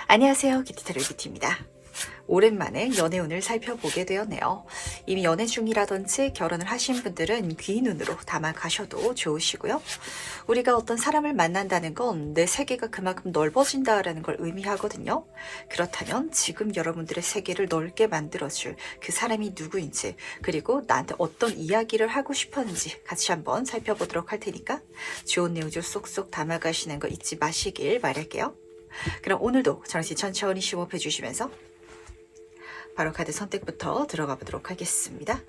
안녕하세요. 기티타로 기티입니다. 오랜만에 연애운을 살펴보게 되었네요. 이미 연애 중이라든지 결혼을 하신 분들은 귀 눈으로 담아가셔도 좋으시고요. 우리가 어떤 사람을 만난다는 건 내 세계가 그만큼 넓어진다라는 걸 의미하거든요. 그렇다면 지금 여러분들의 세계를 넓게 만들어줄 그 사람이 누구인지, 그리고 나한테 어떤 이야기를 하고 싶었는지 같이 한번 살펴보도록 할 테니까 좋은 내용 좀 쏙쏙 담아가시는 거 잊지 마시길 바랄게요. 그럼 오늘도 정신 천천히 심호흡해 주시면서 바로 카드 선택부터 들어가 보도록 하겠습니다.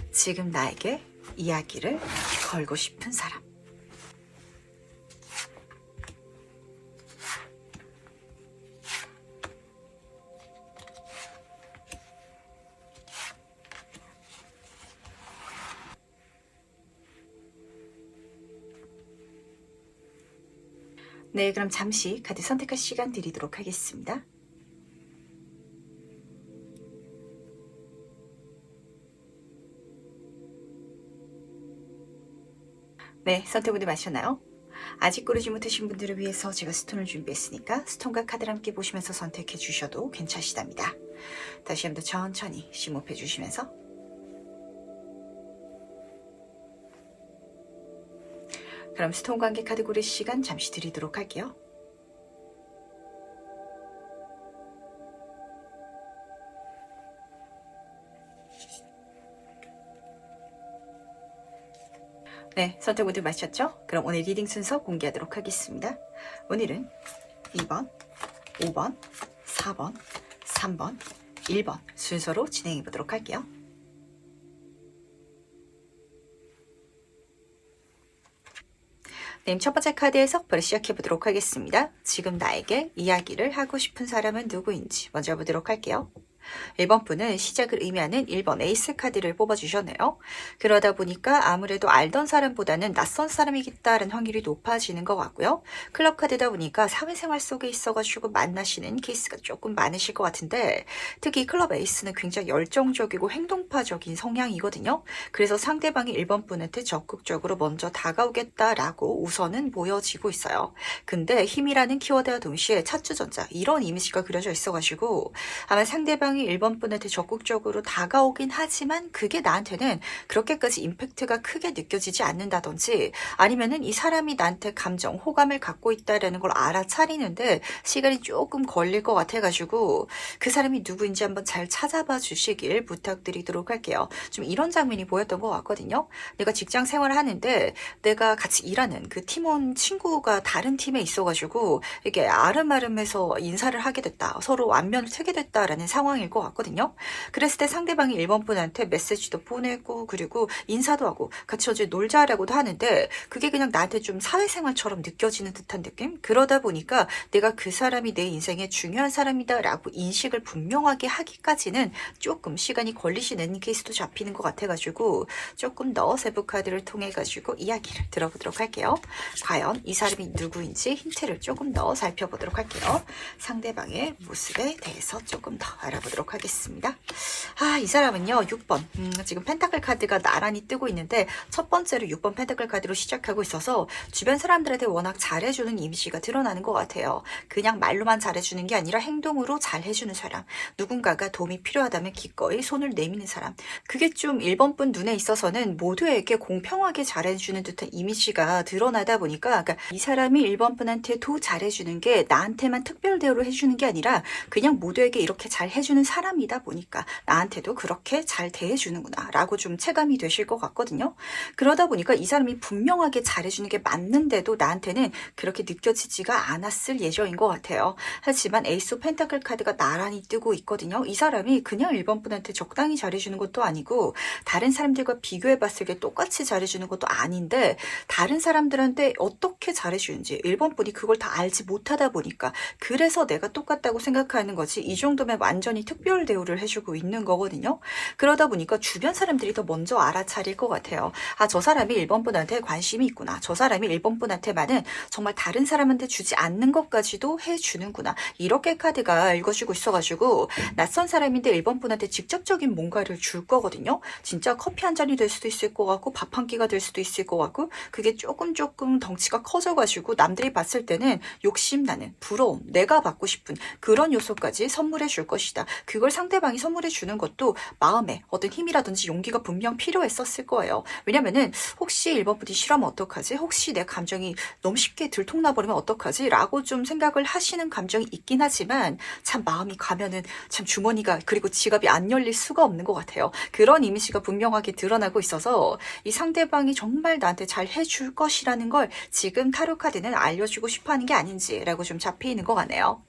지금 나에게 이야기를 걸고 싶은 사람. 네, 그럼 잠시 카드 선택할 시간 드리도록 하겠습니다. 네, 선택 모두 마셨나요? 아직 고르지 못하신 분들을 위해서 제가 스톤을 준비했으니까 스톤과 카드를 함께 보시면서 선택해 주셔도 괜찮으시답니다. 다시 한번 천천히 심호흡해 주시면서 그럼 스톤 관계 카드 고를 시간 잠시 드리도록 할게요. 네, 선택 모두 마셨죠? 그럼 오늘 리딩 순서 공개하도록 하겠습니다. 오늘은 2번, 5번, 4번, 3번, 1번 순서로 진행해 보도록 할게요. 네, 첫 번째 카드의 석벌을 시작해 보도록 하겠습니다. 지금 나에게 이야기를 하고 싶은 사람은 누구인지 먼저 보도록 할게요. 1번 분은 시작을 의미하는 1번 에이스 카드를 뽑아주셨네요. 그러다 보니까 아무래도 알던 사람보다는 낯선 사람이겠다는 확률이 높아지는 것 같고요. 클럽 카드다 보니까 사회생활 속에 있어가지고 만나시는 케이스가 조금 많으실 것 같은데, 특히 클럽 에이스는 굉장히 열정적이고 행동파적인 성향이거든요. 그래서 상대방이 1번 분한테 적극적으로 먼저 다가오겠다라고 우선은 보여지고 있어요. 근데 힘이라는 키워드와 동시에 차주전자 이런 이미지가 그려져 있어가지고 아마 상대방이 1번 분한테 적극적으로 다가오긴 하지만 그게 나한테는 그렇게까지 임팩트가 크게 느껴지지 않는다든지, 아니면은 이 사람이 나한테 감정, 호감을 갖고 있다라는 걸 알아차리는데 시간이 조금 걸릴 것 같아가지고 그 사람이 누구인지 한번 잘 찾아봐 주시길 부탁드리도록 할게요. 좀 이런 장면이 보였던 것 같거든요. 내가 직장 생활을 하는데 내가 같이 일하는 그 팀원 친구가 다른 팀에 있어가지고 이게 아름아름해서 인사를 하게 됐다, 서로 안면을 트게 됐다라는 상황일 것 같거든요. 그랬을 때 상대방이 1번 분한테 메시지도 보내고 그리고 인사도 하고 같이 어제 놀자라고도 하는데 그게 그냥 나한테 좀 사회생활처럼 느껴지는 듯한 느낌? 그러다 보니까 내가 그 사람이 내 인생에 중요한 사람이다라고 인식을 분명하게 하기까지는 조금 시간이 걸리시는 케이스도 잡히는 것 같아가지고 조금 더 세부 카드를 통해 가지고 이야기를 들어보도록 할게요. 과연 이 사람이 누구인지 힌트를 조금 더 살펴보도록 할게요. 상대방의 모습에 대해서 조금 더 알아보도록 하겠습니다. 이 사람은요 6번 지금 펜타클 카드가 나란히 뜨고 있는데 첫 번째로 6번 펜타클 카드로 시작하고 있어서 주변 사람들한테 워낙 잘해주는 이미지가 드러나는 것 같아요. 그냥 말로만 잘해주는 게 아니라 행동으로 잘해주는 사람, 누군가가 도움이 필요하다면 기꺼이 손을 내미는 사람, 그게 좀 1번 분 눈에 있어서는 모두에게 공평하게 잘해주는 듯한 이미지가 드러나다 보니까, 그러니까 이 사람이 1번 분한테 더 잘해주는 게 나한테만 특별 대우를 해주는 게 아니라 그냥 모두에게 이렇게 잘 해주는 사람이다 보니까 나한테도 그렇게 잘 대해주는구나 라고 좀 체감이 되실 것 같거든요. 그러다 보니까 이 사람이 분명하게 잘해주는 게 맞는데도 나한테는 그렇게 느껴지지가 않았을 예정인 것 같아요. 하지만 에이스 오브 펜타클 카드가 나란히 뜨고 있거든요. 이 사람이 그냥 1번 분한테 적당히 잘해주는 것도 아니고 다른 사람들과 비교해봤을 때 똑같이 잘해주는 것도 아닌데, 다른 사람들한테 어떻게 잘해주는지 1번 분이 그걸 다 알지 못하다 보니까 그래서 내가 똑같다고 생각하는 거지, 이 정도면 완전히 특별 대우를 해주고 있는 거거든요. 그러다 보니까 주변 사람들이 더 먼저 알아차릴 것 같아요. 아, 저 사람이 1번 분한테 관심이 있구나. 저 사람이 1번 분한테만은 정말 다른 사람한테 주지 않는 것까지도 해주는구나. 이렇게 카드가 읽어주고 있어가지고 낯선 사람인데 1번 분한테 직접적인 뭔가를 줄 거거든요. 진짜 커피 한 잔이 될 수도 있을 것 같고 밥 한 끼가 될 수도 있을 것 같고 그게 조금 덩치가 커져가지고 남들이 봤을 때는 욕심나는 부러움, 내가 받고 싶은 그런 요소까지 선물해 줄 것이다. 그걸 상대방이 선물해 주는 것도 마음에 어떤 힘이라든지 용기가 분명 필요했었을 거예요. 왜냐면은 혹시 1번 분이 싫어하면 어떡하지? 혹시 내 감정이 너무 쉽게 들통나버리면 어떡하지? 라고 좀 생각을 하시는 감정이 있긴 하지만 참 마음이 가면은 참 주머니가 그리고 지갑이 안 열릴 수가 없는 것 같아요. 그런 이미지가 분명하게 드러나고 있어서 이 상대방이 정말 나한테 잘 해줄 것이라는 걸 지금 타로 카드는 알려주고 싶어하는 게 아닌지라고 좀 잡히는 것 같네요.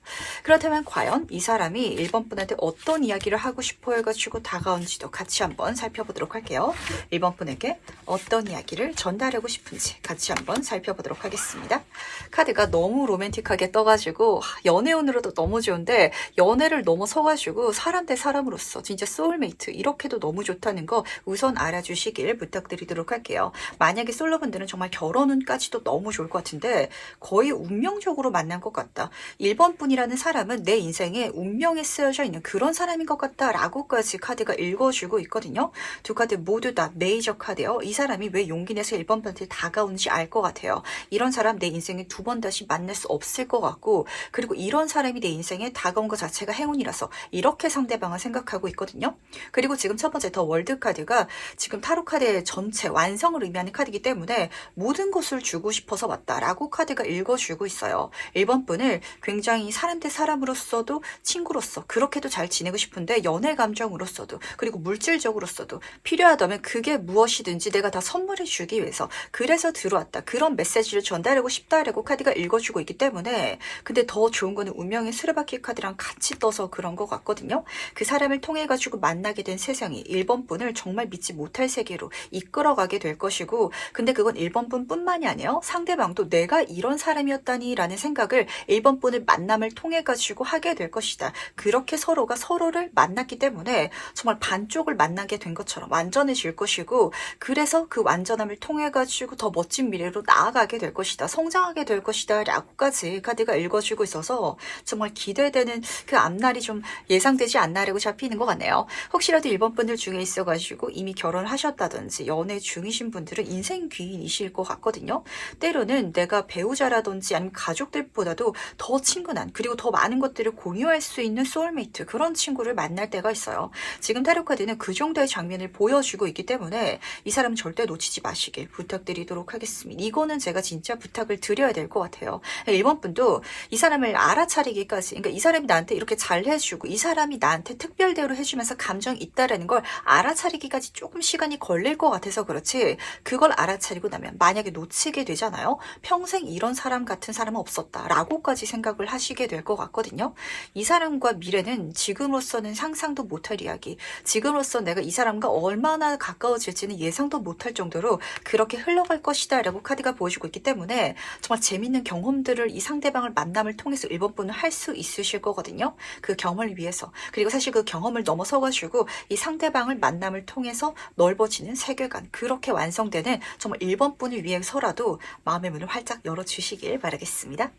그렇다면 과연 이 사람이 1번 분한테 어떤 이야기를 하고 싶어 해가지고 다가온지도 같이 한번 살펴보도록 할게요. 1번 분에게 어떤 이야기를 전달하고 싶은지 같이 한번 살펴보도록 하겠습니다. 카드가 너무 로맨틱하게 떠가지고 연애운으로도 너무 좋은데 연애를 넘어서가지고 사람 대 사람으로서 진짜 소울메이트 이렇게도 너무 좋다는 거 우선 알아주시길 부탁드리도록 할게요. 만약에 솔로분들은 정말 결혼운까지도 너무 좋을 것 같은데 거의 운명적으로 만난 것 같다. 1번 분이라는 사람은 내 인생에 운명에 쓰여져 있는 그런 사람인 것 같다 라고까지 카드가 읽어주고 있거든요. 두 카드 모두 다 메이저 카드예요. 이 사람이 왜 용기 내서 1번 분한테 다가오는지 알 것 같아요. 이런 사람 내 인생에 두 번 다시 만날 수 없을 것 같고 그리고 이런 사람이 내 인생에 다가온 것 자체가 행운이라서 이렇게 상대방을 생각하고 있거든요. 그리고 지금 첫 번째 더 월드 카드가 지금 타로 카드의 전체 완성을 의미하는 카드이기 때문에 모든 것을 주고 싶어서 왔다라고 카드가 읽어주고 있어요. 1번 분을 굉장히 사람 대 사람으로서도 친구로서 그렇게도 잘 지내고 싶은데 연애 감정으로서도 그리고 물질적으로서도 필요하다면 그게 무엇이든지 내가 다 선물해 주기 위해서 그래서 들어왔다. 그런 메시지를 전달하고 싶다라고 카드가 읽어주고 있기 때문에 근데 더 좋은 거는 운명의 수레바퀴 카드랑 같이 떠서 그런 것 같거든요. 그 사람을 통해 가지고 만나게 된 세상이 1번 분을 정말 믿지 못할 세계로 이끌어가게 될 것이고 근데 그건 1번 분뿐만이 아니에요. 상대방도 내가 이런 사람이었다니 라는 생각을 1번 분을 만남을 통해 가지고 하게 될 것이다. 그렇게 서로가 서로를 만났기 때문에 정말 반쪽을 만나게 된 것처럼 완전해질 것이고 그래서 그 완전함을 통해 가지고 더 멋진 미래로 나아가게 될 것이다. 성장하게 될 것이다 라고까지 카드가 읽어주고 있어서 정말 기대되는 그 앞날이 좀 예상되지 않나라고 잡히는 것 같네요. 혹시라도 1번 분들 중에 있어가지고 이미 결혼하셨다든지 연애 중이신 분들은 인생 귀인이실 것 같거든요. 때로는 내가 배우자라든지 아니면 가족들보다도 더 친근한 그리고 더 많은 것들을 공유할 수 있는 소울메이트 그런 친구를 만날 때가 있어요. 지금 타로 카드는 그 정도의 장면을 보여주고 있기 때문에 이 사람 절대 놓치지 마시길 부탁드리도록 하겠습니다. 이거는 제가 진짜 부탁을 드려야 될 것 같아요. 1번 분도 이 사람을 알아차리기까지 그러니까 이 사람이 나한테 이렇게 잘 해주고 이 사람이 나한테 특별 대우를 해주면서 감정이 있다라는 걸 알아차리기까지 조금 시간이 걸릴 것 같아서 그렇지 그걸 알아차리고 나면 만약에 놓치게 되잖아요. 평생 이런 사람 같은 사람은 없었다 라고까지 생각을 하시게 될 것 같거든요. 이 사람과 미래는 지금으로서는 상상도 못할 이야기 지금으로서 내가 이 사람과 얼마나 가까워질지는 예상도 못할 정도로 그렇게 흘러갈 것이다 라고 카드가 보여주고 있기 때문에 정말 재밌는 경험들을 이 상대방을 만남을 통해서 1번 분은 할 수 있으실 거거든요. 그 경험을 위해서 그리고 사실 그 경험을 넘어서 가지고 이 상대방을 만남을 통해서 넓어지는 세계관 그렇게 완성되는 정말 1번 분을 위해서라도 마음의 문을 활짝 열어주시길 바라겠습니다.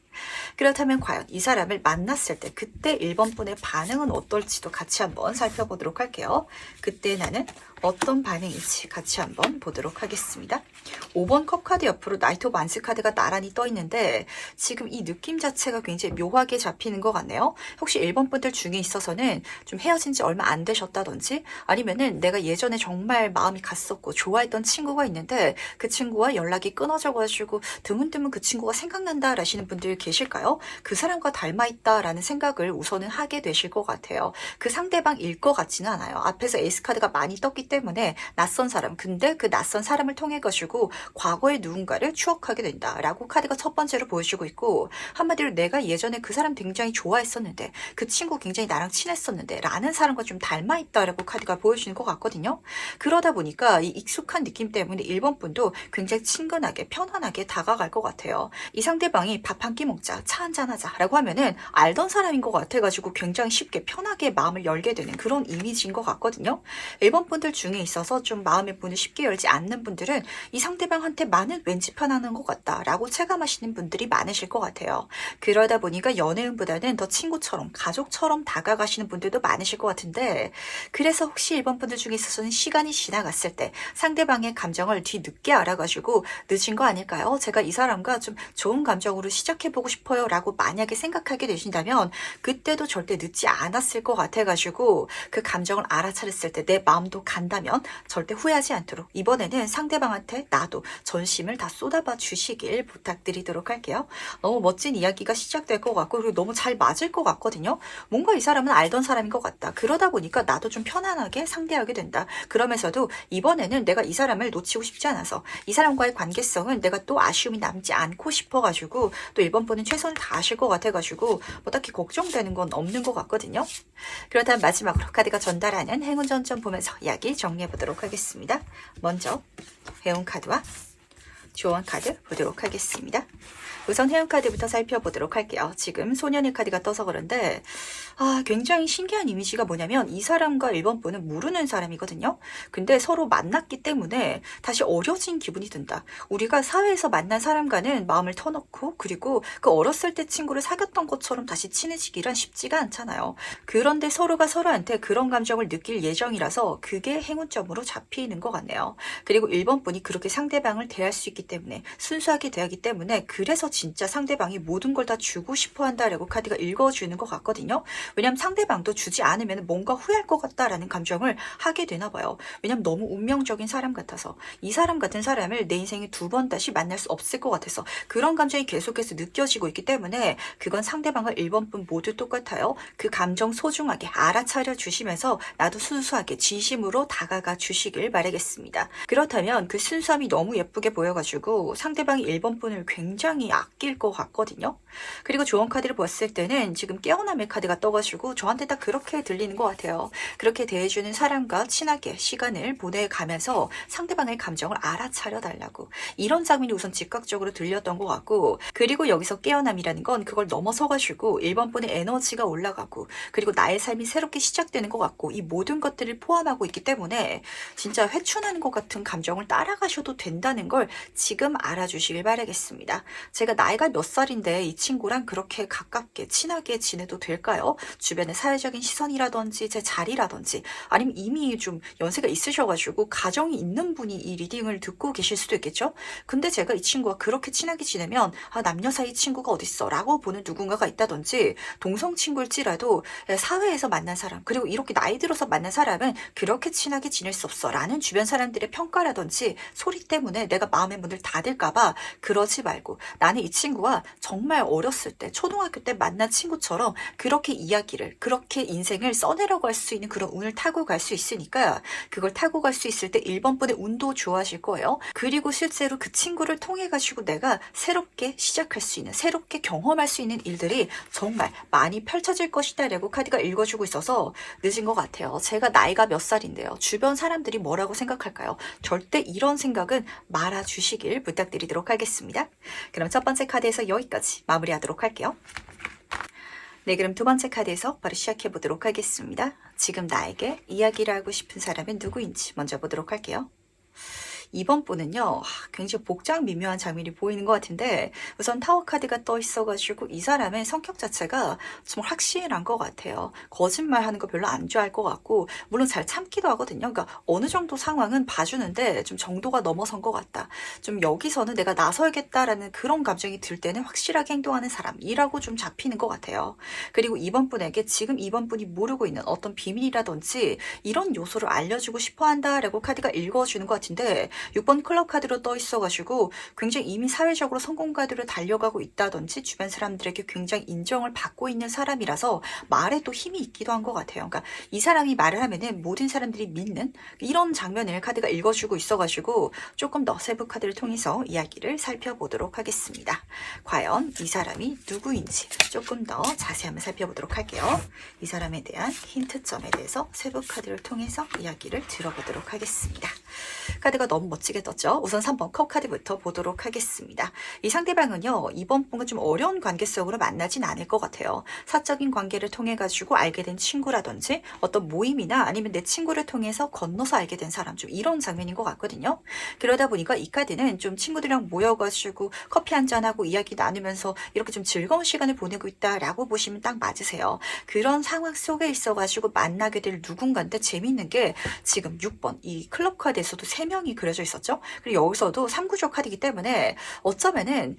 그렇다면 과연 이 사람을 만났을 때 그때 1번 분의 반응은 어떨지도 같이 한번 살펴보도록 할게요. 그때 나는 어떤 반응인지 같이 한번 보도록 하겠습니다. 5번 컵 카드 옆으로 나이트 오브 완스 카드가 나란히 떠 있는데 지금 이 느낌 자체가 굉장히 묘하게 잡히는 것 같네요. 혹시 1번 분들 중에 있어서는 좀 헤어진 지 얼마 안 되셨다든지 아니면은 내가 예전에 정말 마음이 갔었고 좋아했던 친구가 있는데 그 친구와 연락이 끊어져가지고 드문드문 그 친구가 생각난다 라시는 분들 계실까요? 그 사람과 닮아있다 라는 생각을 우선은 하게 되실 것 같아요. 그 상대방일 것 같지는 않아요. 앞에서 에이스 카드가 많이 떴기 때문에 낯선 사람 근데 그 낯선 사람을 통해 가지고 과거의 누군가를 추억하게 된다라고 카드가 첫 번째로 보여주고 있고 한마디로 내가 예전에 그 사람 굉장히 좋아했었는데 그 친구 굉장히 나랑 친했었는데 라는 사람과 좀 닮아있다라고 카드가 보여주는 것 같거든요. 그러다 보니까 이 익숙한 느낌 때문에 1번 분도 굉장히 친근하게 편안하게 다가갈 것 같아요. 이 상대방이 밥 한 끼 먹자, 차 한잔하자 라고 하면은 알던 사람인 것 같아가지고 굉장히 쉽게 편하게 마음을 열게 되는 그런 이미지인 것 같거든요. 1번 분들 중에 있어서 좀 마음의 문을 쉽게 열지 않는 분들은 이 상대방한테만은 왠지 편안한 것 같다 라고 체감하시는 분들이 많으실 것 같아요. 그러다 보니까 연애운보다는 더 친구처럼 가족처럼 다가가시는 분들도 많으실 것 같은데, 그래서 혹시 1번 분들 중에 있어서는 시간이 지나갔을 때 상대방의 감정을 뒤늦게 알아가지고 늦은 거 아닐까요? 제가 이 사람과 좀 좋은 감정으로 시작해보고 싶어요 라고 만약에 생각하게 되신다면 그때도 절대 늦지 않았을 것 같아가지고 그 감정을 알아차렸을 때 내 마음도 간다면 절대 후회하지 않도록 이번에는 상대방한테 나도 전심을 다 쏟아봐 주시길 부탁드리도록 할게요. 너무 멋진 이야기가 시작될 것 같고 그리고 너무 잘 맞을 것 같거든요. 뭔가 이 사람은 알던 사람인 것 같다. 그러다 보니까 나도 좀 편안하게 상대하게 된다. 그러면서도 이번에는 내가 이 사람을 놓치고 싶지 않아서 이 사람과의 관계성은 내가 또 아쉬움이 남지 않고 싶어가지고 또 1번 분은 최선을 다하실 것 같아가지고 뭐 딱히 걱정되는 건 없는 것 같거든요. 그렇다면 마지막으로 카드가 전달하는 행운 전점 보면서 이야기 정리해 보도록 하겠습니다. 먼저 행운 카드와 조언 카드 보도록 하겠습니다. 우선 회원 카드부터 살펴보도록 할게요. 지금 소년의 카드가 떠서 그런데 굉장히 신기한 이미지가 뭐냐면 이 사람과 1번 분은 모르는 사람이거든요. 근데 서로 만났기 때문에 다시 어려진 기분이 든다. 우리가 사회에서 만난 사람과는 마음을 터놓고 그리고 그 어렸을 때 친구를 사귀었던 것처럼 다시 친해지기란 쉽지가 않잖아요. 그런데 서로가 서로한테 그런 감정을 느낄 예정이라서 그게 행운점으로 잡히는 것 같네요. 그리고 1번 분이 그렇게 상대방을 대할 수 있기 때문에 순수하게 대하기 때문에 그래서 진짜 상대방이 모든 걸 다 주고 싶어 한다라고 카드가 읽어주는 것 같거든요. 왜냐면 상대방도 주지 않으면 뭔가 후회할 것 같다라는 감정을 하게 되나 봐요. 왜냐면 너무 운명적인 사람 같아서 이 사람 같은 사람을 내 인생에 2번 다시 만날 수 없을 것 같아서 그런 감정이 계속해서 느껴지고 있기 때문에 그건 상대방과 1번 분 모두 똑같아요. 그 감정 소중하게 알아차려 주시면서 나도 순수하게 진심으로 다가가 주시길 바라겠습니다. 그렇다면 그 순수함이 너무 예쁘게 보여가지고 상대방이 1번 분을 굉장히 아낄 것 같거든요. 그리고 조언 카드를 봤을 때는 지금 깨어남의 카드가 떠가지고 저한테 딱 그렇게 들리는 것 같아요. 그렇게 대해주는 사람과 친하게 시간을 보내가면서 상대방의 감정을 알아차려 달라고 이런 장면이 우선 즉각적으로 들렸던 것 같고, 그리고 여기서 깨어남이라는 건 그걸 넘어서가지고 1번 분의 에너지가 올라가고 그리고 나의 삶이 새롭게 시작되는 것 같고 이 모든 것들을 포함하고 있기 때문에 진짜 회춘하는 것 같은 감정을 따라가셔도 된다는 걸 지금 알아주시길 바라겠습니다. 제가 나이가 몇 살인데 이 친구랑 그렇게 가깝게 친하게 지내도 될까요? 주변의 사회적인 시선이라든지 제 자리라든지 아니면 이미 좀 연세가 있으셔가지고 가정이 있는 분이 이 리딩을 듣고 계실 수도 있겠죠? 근데 제가 이 친구와 그렇게 친하게 지내면 남녀 사이 친구가 어딨어 라고 보는 누군가가 있다든지 동성 친구일지라도 사회에서 만난 사람 그리고 이렇게 나이 들어서 만난 사람은 그렇게 친하게 지낼 수 없어 라는 주변 사람들의 평가라든지 소리 때문에 내가 마음의 문을 닫을까봐 그러지 말고 나는 이 친구와 정말 어렸을 때 초등학교 때 만난 친구처럼 그렇게 이야기를 그렇게 인생을 써내려갈 수 있는 그런 운을 타고 갈 수 있으니까 그걸 타고 갈 수 있을 때 1번 분의 운도 좋아질 거예요. 그리고 실제로 그 친구를 통해 가지고 내가 새롭게 시작할 수 있는 새롭게 경험할 수 있는 일들이 정말 많이 펼쳐질 것이다 라고 카드가 읽어주고 있어서 늦은 것 같아요. 제가 나이가 몇 살인데요. 주변 사람들이 뭐라고 생각할까요? 절대 이런 생각은 말아주시길 부탁드리도록 하겠습니다. 그럼 첫 번째 카드에서 여기까지 마무리하도록 할게요. 네, 그럼 두 번째 카드에서 바로 시작해 보도록 하겠습니다. 지금 나에게 이야기를 하고 싶은 사람은 누구인지 먼저 보도록 할게요. 2번 분은요, 굉장히 복잡 미묘한 장면이 보이는 것 같은데 우선 타워 카드가 떠 있어가지고 이 사람의 성격 자체가 좀 확실한 것 같아요. 거짓말하는 거 별로 안 좋아할 것 같고 물론 잘 참기도 하거든요. 그러니까 어느 정도 상황은 봐주는데 좀 정도가 넘어선 것 같다. 좀 여기서는 내가 나서야겠다라는 그런 감정이 들 때는 확실하게 행동하는 사람이라고 좀 잡히는 것 같아요. 그리고 2번 분에게 지금 2번 분이 모르고 있는 어떤 비밀이라든지 이런 요소를 알려주고 싶어 한다라고 카드가 읽어주는 것 같은데 6번 클럽 카드로 떠 있어가지고 굉장히 이미 사회적으로 성공 카드로 달려가고 있다든지 주변 사람들에게 굉장히 인정을 받고 있는 사람이라서 말에 또 힘이 있기도 한 것 같아요. 그러니까 이 사람이 말을 하면은 모든 사람들이 믿는 이런 장면을 카드가 읽어주고 있어가지고 조금 더 세부 카드를 통해서 이야기를 살펴보도록 하겠습니다. 과연 이 사람이 누구인지 조금 더 자세히 한번 살펴보도록 할게요. 이 사람에 대한 힌트점에 대해서 세부 카드를 통해서 이야기를 들어보도록 하겠습니다. 카드가 너무 멋지게 떴죠. 우선 3번 컵 카드부터 보도록 하겠습니다. 이 상대방은요, 이번 분과 좀 어려운 관계 속으로 만나진 않을 것 같아요. 사적인 관계를 통해 가지고 알게 된 친구라든지 어떤 모임이나 아니면 내 친구를 통해서 건너서 알게 된 사람, 좀 이런 장면인 것 같거든요. 그러다 보니까 이 카드는 좀 친구들이랑 모여가지고 커피 한잔하고 이야기 나누면서 이렇게 좀 즐거운 시간을 보내고 있다라고 보시면 딱 맞으세요. 그런 상황 속에 있어가지고 만나게 될 누군가인데, 재미있는 게 지금 6번 이 클럽 카드에서도 3명이 그려져 있었죠. 그리고 여기서도 3구조 카드이기 때문에 어쩌면은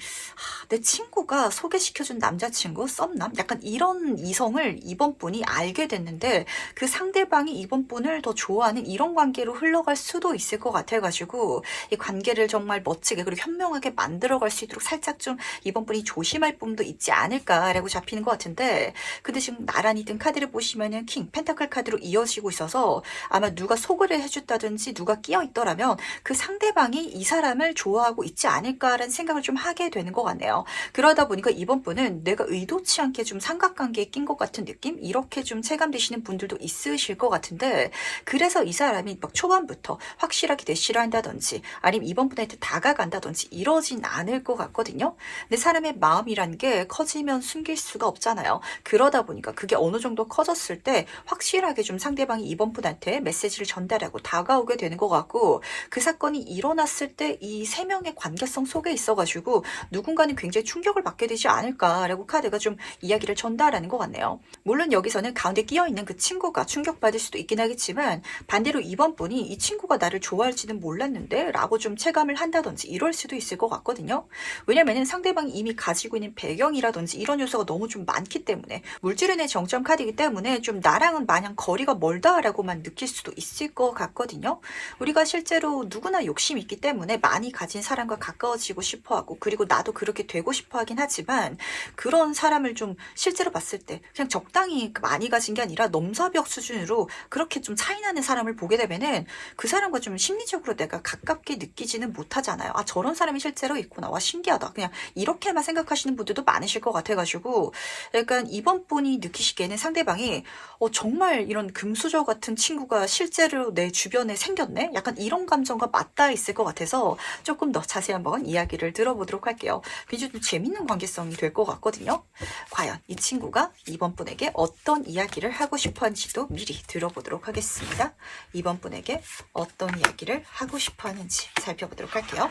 내 친구가 소개시켜준 남자친구, 썸남, 약간 이런 이성을 이번 분이 알게 됐는데 그 상대방이 이번 분을 더 좋아하는 이런 관계로 흘러갈 수도 있을 것 같아가지고 이 관계를 정말 멋지게 그리고 현명하게 만들어갈 수 있도록 살짝 좀 이번 분이 조심할 부분도 있지 않을까라고 잡히는 것 같은데, 근데 지금 나란히 든 카드를 보시면은 킹, 펜타클 카드로 이어지고 있어서 아마 누가 소개를 해줬다든지 누가 끼어 있더라면 그 상대방이 이 사람을 좋아하고 있지 않을까라는 생각을 좀 하게 되는 것 같네요. 그러다 보니까 이번 분은 내가 의도치 않게 좀 삼각관계에 낀 것 같은 느낌? 이렇게 좀 체감되시는 분들도 있으실 것 같은데, 그래서 이 사람이 막 초반부터 확실하게 대시를 한다든지 아니면 이번 분한테 다가간다든지 이러진 않을 것 같거든요. 근데 사람의 마음이란 게 커지면 숨길 수가 없잖아요. 그러다 보니까 그게 어느 정도 커졌을 때 확실하게 좀 상대방이 이번 분한테 메시지를 전달하고 다가오게 되는 것 같고, 그 사건이 일어났을 때 이 3명의 관계성 속에 있어가지고 누군가는 굉장히 충격을 받게 되지 않을까라고 카드가 좀 이야기를 전달하는 것 같네요. 물론 여기서는 가운데 끼어있는 그 친구가 충격받을 수도 있긴 하겠지만, 반대로 이번 분이 이 친구가 나를 좋아할지는 몰랐는데 라고 좀 체감을 한다든지 이럴 수도 있을 것 같거든요. 왜냐면은 상대방이 이미 가지고 있는 배경이라든지 이런 요소가 너무 좀 많기 때문에, 물질은의 정점 카드이기 때문에 좀 나랑은 마냥 거리가 멀다라고만 느낄 수도 있을 것 같거든요. 우리가 실제로 누구나 욕심이 있기 때문에 많이 가진 사람과 가까워지고 싶어하고, 그리고 나도 그렇게 되고 싶어 하긴 하지만, 그런 사람을 좀 실제로 봤을 때 그냥 적당히 많이 가진 게 아니라 넘사벽 수준으로 그렇게 좀 차이나는 사람을 보게 되면은 그 사람과 좀 심리적으로 내가 가깝게 느끼지는 못하잖아요. 아, 저런 사람이 실제로 있구나. 와, 신기하다. 그냥 이렇게만 생각하시는 분들도 많으실 것 같아가지고, 약간 이번 분이 느끼시기에는 상대방이 정말 이런 금수저 같은 친구가 실제로 내 주변에 생겼네? 약간 이런 감정과 맞닿아 있을 것 같아서 조금 더 자세히 한번 이야기를 들어보도록 할게요. 굉장히 좀 재밌는 관계성이 될 것 같거든요. 과연 이 친구가 이번 분에게 어떤 이야기를 하고 싶어 하는지도 미리 들어보도록 하겠습니다. 이번 분에게 어떤 이야기를 하고 싶어 하는지 살펴보도록 할게요.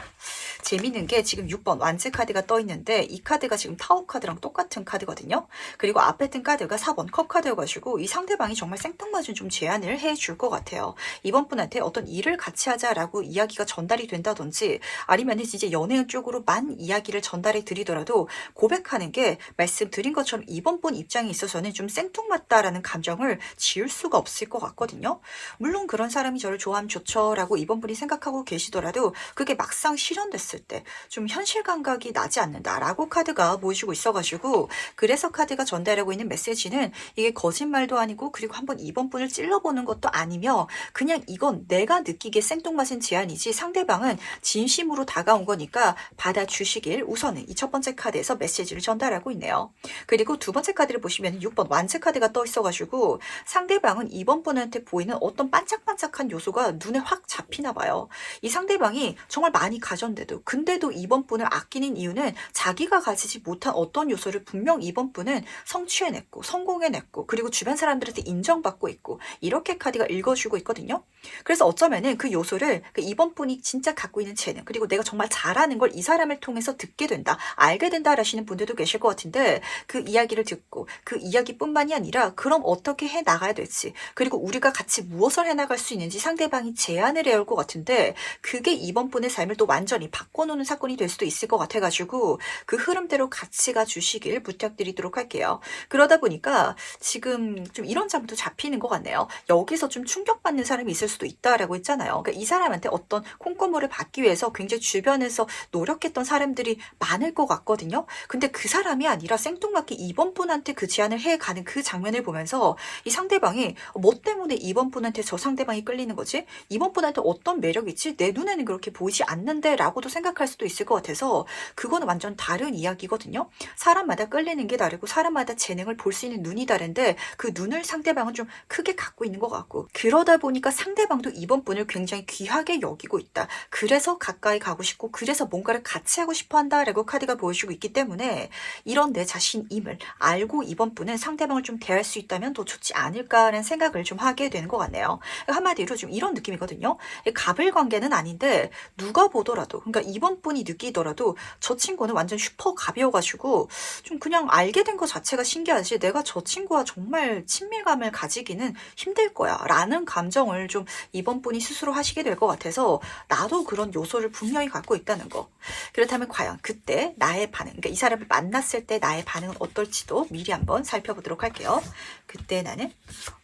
재밌는 게 지금 6번 완즈 카드가 떠 있는데, 이 카드가 지금 타워 카드랑 똑같은 카드거든요. 그리고 앞에 뜬 카드가 4번 컵 카드여가지고 이 상대방이 정말 생뚱맞은 좀 제안을 해줄 것 같아요. 이번 분한테 어떤 일을 같이 하자라고 이야기가 전달이 된다든지 아니면 진짜 연애 쪽으로만 이야기를 전달해 드리더라도 고백하는 게 말씀드린 것처럼 이번 분 입장에 있어서는 좀 생뚱맞다라는 감정을 지울 수가 없을 것 같거든요. 물론 그런 사람이 저를 좋아하면 좋죠라고 이번 분이 생각하고 계시더라도 그게 막상 실현됐을 때 좀 현실 감각이 나지 않는다라고 카드가 보여주고 있어가지고, 그래서 카드가 전달하고 있는 메시지는 이게 거짓말도 아니고, 그리고 한번 이번 분을 찔러보는 것도 아니며 그냥 이건 내가 느끼기에 생뚱맞은 제안이지 상대방은 진심으로 다가온 거니까 받아주시길 우선은 이 첫 번째 카드에서 메시지를 전달하고 있네요. 그리고 두 번째 카드를 보시면 6번 완즈 카드가 떠 있어가지고 상대방은 이번 분한테 보이는 어떤 반짝반짝한 요소가 눈에 확 잡히나 봐요. 이 상대방이 정말 많이 가졌는데도, 근데도 이번 분을 아끼는 이유는 자기가 가지지 못한 어떤 요소를 분명 이번 분은 성취해냈고 성공해냈고, 그리고 주변 사람들한테 인정받고 있고, 이렇게 카드가 읽어주고 있거든요. 그래서 어쩌면은 그 요소를 이번 분이 진짜 갖고 있는 재능, 그리고 내가 정말 잘하는 걸 이 사람을 통해서 듣게 된다, 알게 된다 하시는 분들도 계실 것 같은데, 그 이야기를 듣고 그 이야기뿐만이 아니라 그럼 어떻게 해 나가야 될지, 그리고 우리가 같이 무엇을 해 나갈 수 있는지 상대방이 제안을 해올 것 같은데, 그게 이번 분의 삶을 또 완전히 바꿔놓는 사건이 될 수도 있을 것 같아가지고 그 흐름대로 같이 가주시길 부탁드리도록 할게요. 그러다 보니까 지금 좀 이런 점도 잡히는 것 같네요. 여기서 좀 충격받는 사람이 있을 수도 있다라고 했잖아요. 그러니까 이 사람한테 어떤 콩고물을 받기 위해서 굉장히 주변에서 노력했던 사람들이 많을 것 같거든요. 근데 그 사람이 아니라 생뚱맞게 이번 분한테 그 제안을 해가는 그 장면을 보면서 이 상대방이 뭐 때문에 이번 분한테 저 상대방이 끌리는 거지? 이번 분한테 어떤 매력이 있지? 내 눈에는 그렇게 보이지 않는데 라고도 생각할 수도 있을 것 같아서 그거는 완전 다른 이야기거든요. 사람마다 끌리는 게 다르고 사람마다 재능을 볼 수 있는 눈이 다른데 그 눈을 상대방은 좀 크게 갖고 있는 것 같고, 그러다 보니까 상대방도 이번 분을 굉장히 귀하게 여기고 있다. 그래서 가까이 가고 싶고 그래서 뭔가를 같이 하고 싶어 한다라고 카드가 보여주고 있기 때문에 이런 내 자신임을 알고 이번 분은 상대방을 좀 대할 수 있다면 더 좋지 않을까라는 생각을 좀 하게 되는 것 같네요. 한마디로 좀 이런 느낌이거든요. 갑을 관계는 아닌데 누가 보더라도 그러니까 이번 분이 느끼더라도 저 친구는 완전 슈퍼 갑이어가지고 좀 그냥 알게 된 것 자체가 신기하지 내가 저 친구와 정말 친밀감을 가지기는 힘들 거야 라는 감정을 좀 이번 분이 스스로 하시게 될 것 같아서 나도 그런 요소를 분명히 갖고 있다는 거. 그렇다면 과연 그때 나의 반응, 그러니까 이 사람을 만났을 때 나의 반응은 어떨지도 미리 한번 살펴보도록 할게요. 그때 나는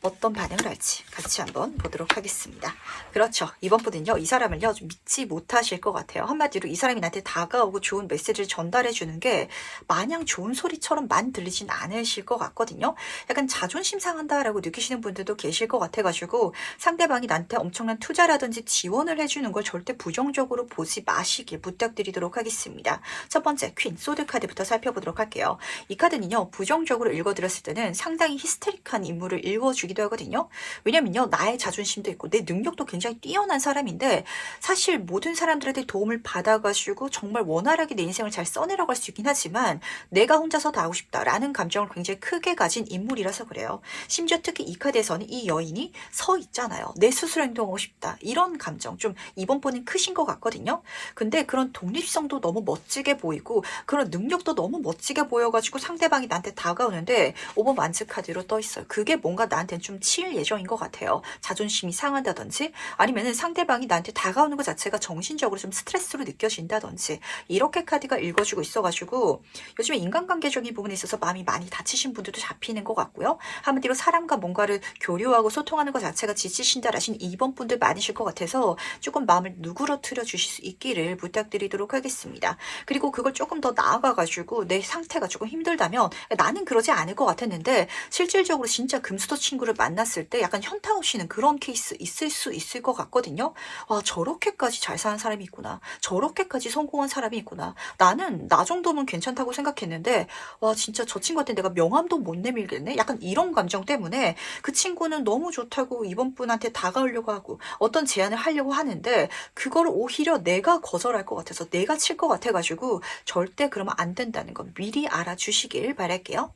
어떤 반응을 할지 같이 한번 보도록 하겠습니다. 그렇죠. 이번 분은요, 이 사람을요, 좀 믿지 못하실 것 같아요. 한마디로 이 사람이 나한테 다가오고 좋은 메시지를 전달해 주는 게 마냥 좋은 소리처럼만 들리진 않으실 것 같거든요. 약간 자존심 상한다라고 느끼시는 분들도 계실 것 같아가지고 상대방이 나한테 엄청난 투자라든지 지원을 해주는 걸 절대 부정적으로 보지 마시길 부탁드리도록 하겠습니다. 첫 번째 퀸 소드 카드부터 살펴보도록 할게요. 이 카드는요, 부정적으로 읽어드렸을 때는 상당히 히스테릭한 인물을 읽어주기도 하거든요. 왜냐면요, 나의 자존심도 있고 내 능력도 굉장히 뛰어난 사람인데 사실 모든 사람들한테 도움을 받아가지고 정말 원활하게 내 인생을 잘 써내려갈 수 있긴 하지만 내가 혼자서 다 하고 싶다라는 감정을 굉장히 크게 가진 인물이라서 그래요. 심지어 특히 이 카드에서는 이 여인이 서 있잖아요. 내 스스로 행동하고 싶다. 이런 감정 좀 이번 분은 크신 것 같거든요. 근데 그런 독립성도 너무 멋지게 보이고 그런 능력도 너무 멋지게 보여가지고 상대방이 나한테 다가오는데 5번 완즈 카드로 떠 있어요. 그게 뭔가 나한테는 좀 치일 예정인 것 같아요. 자존심이 상한다든지 아니면은 상대방이 나한테 다가오는 것 자체가 정신적으로 좀 스트레스로 느껴진다든지 이렇게 카드가 읽어주고 있어가지고 요즘에 인간관계적인 부분에 있어서 마음이 많이 다치신 분들도 잡히는 것 같고요. 한마디로 사람과 뭔가를 교류하고 소통하는 것 자체가 지치신다라신 2번 분들 많으실 것 같아서 조금 마음을 누그러뜨려 주실 수 있기를 부탁드리도록 하겠습니다. 그리고 그걸 조금 더 나아가가지고 내 상태가 조금 힘들다면 나는 그러지 않을 것 같았는데 실질적으로 진짜 금수저 친구를 만났을 때 약간 현타 오시는 그런 케이스 있을 수 있을 것 같거든요. 와, 저렇게까지 잘 사는 사람이 있구나. 저렇게까지 성공한 사람이 있구나. 나는 나 정도면 괜찮다고 생각했는데 와, 진짜 저 친구한테 내가 명함도 못 내밀겠네. 약간 이런 감정 때문에 그 친구는 너무 좋다고 이번 분한테 다가오려고 하고 어떤 제안을 하려고 하는데 그걸 오히려 내가 거절할 것 같아서 내가 칠 것 같아가지고 절대 그러면 안 된다는 거 미리 알아주시길 바랄게요.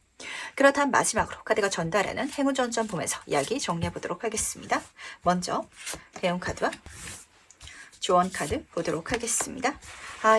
그렇다면 마지막으로 카드가 전달하는 행운 전점 보면서 이야기 정리해 보도록 하겠습니다. 먼저 대형 카드와 조언 카드 보도록 하겠습니다.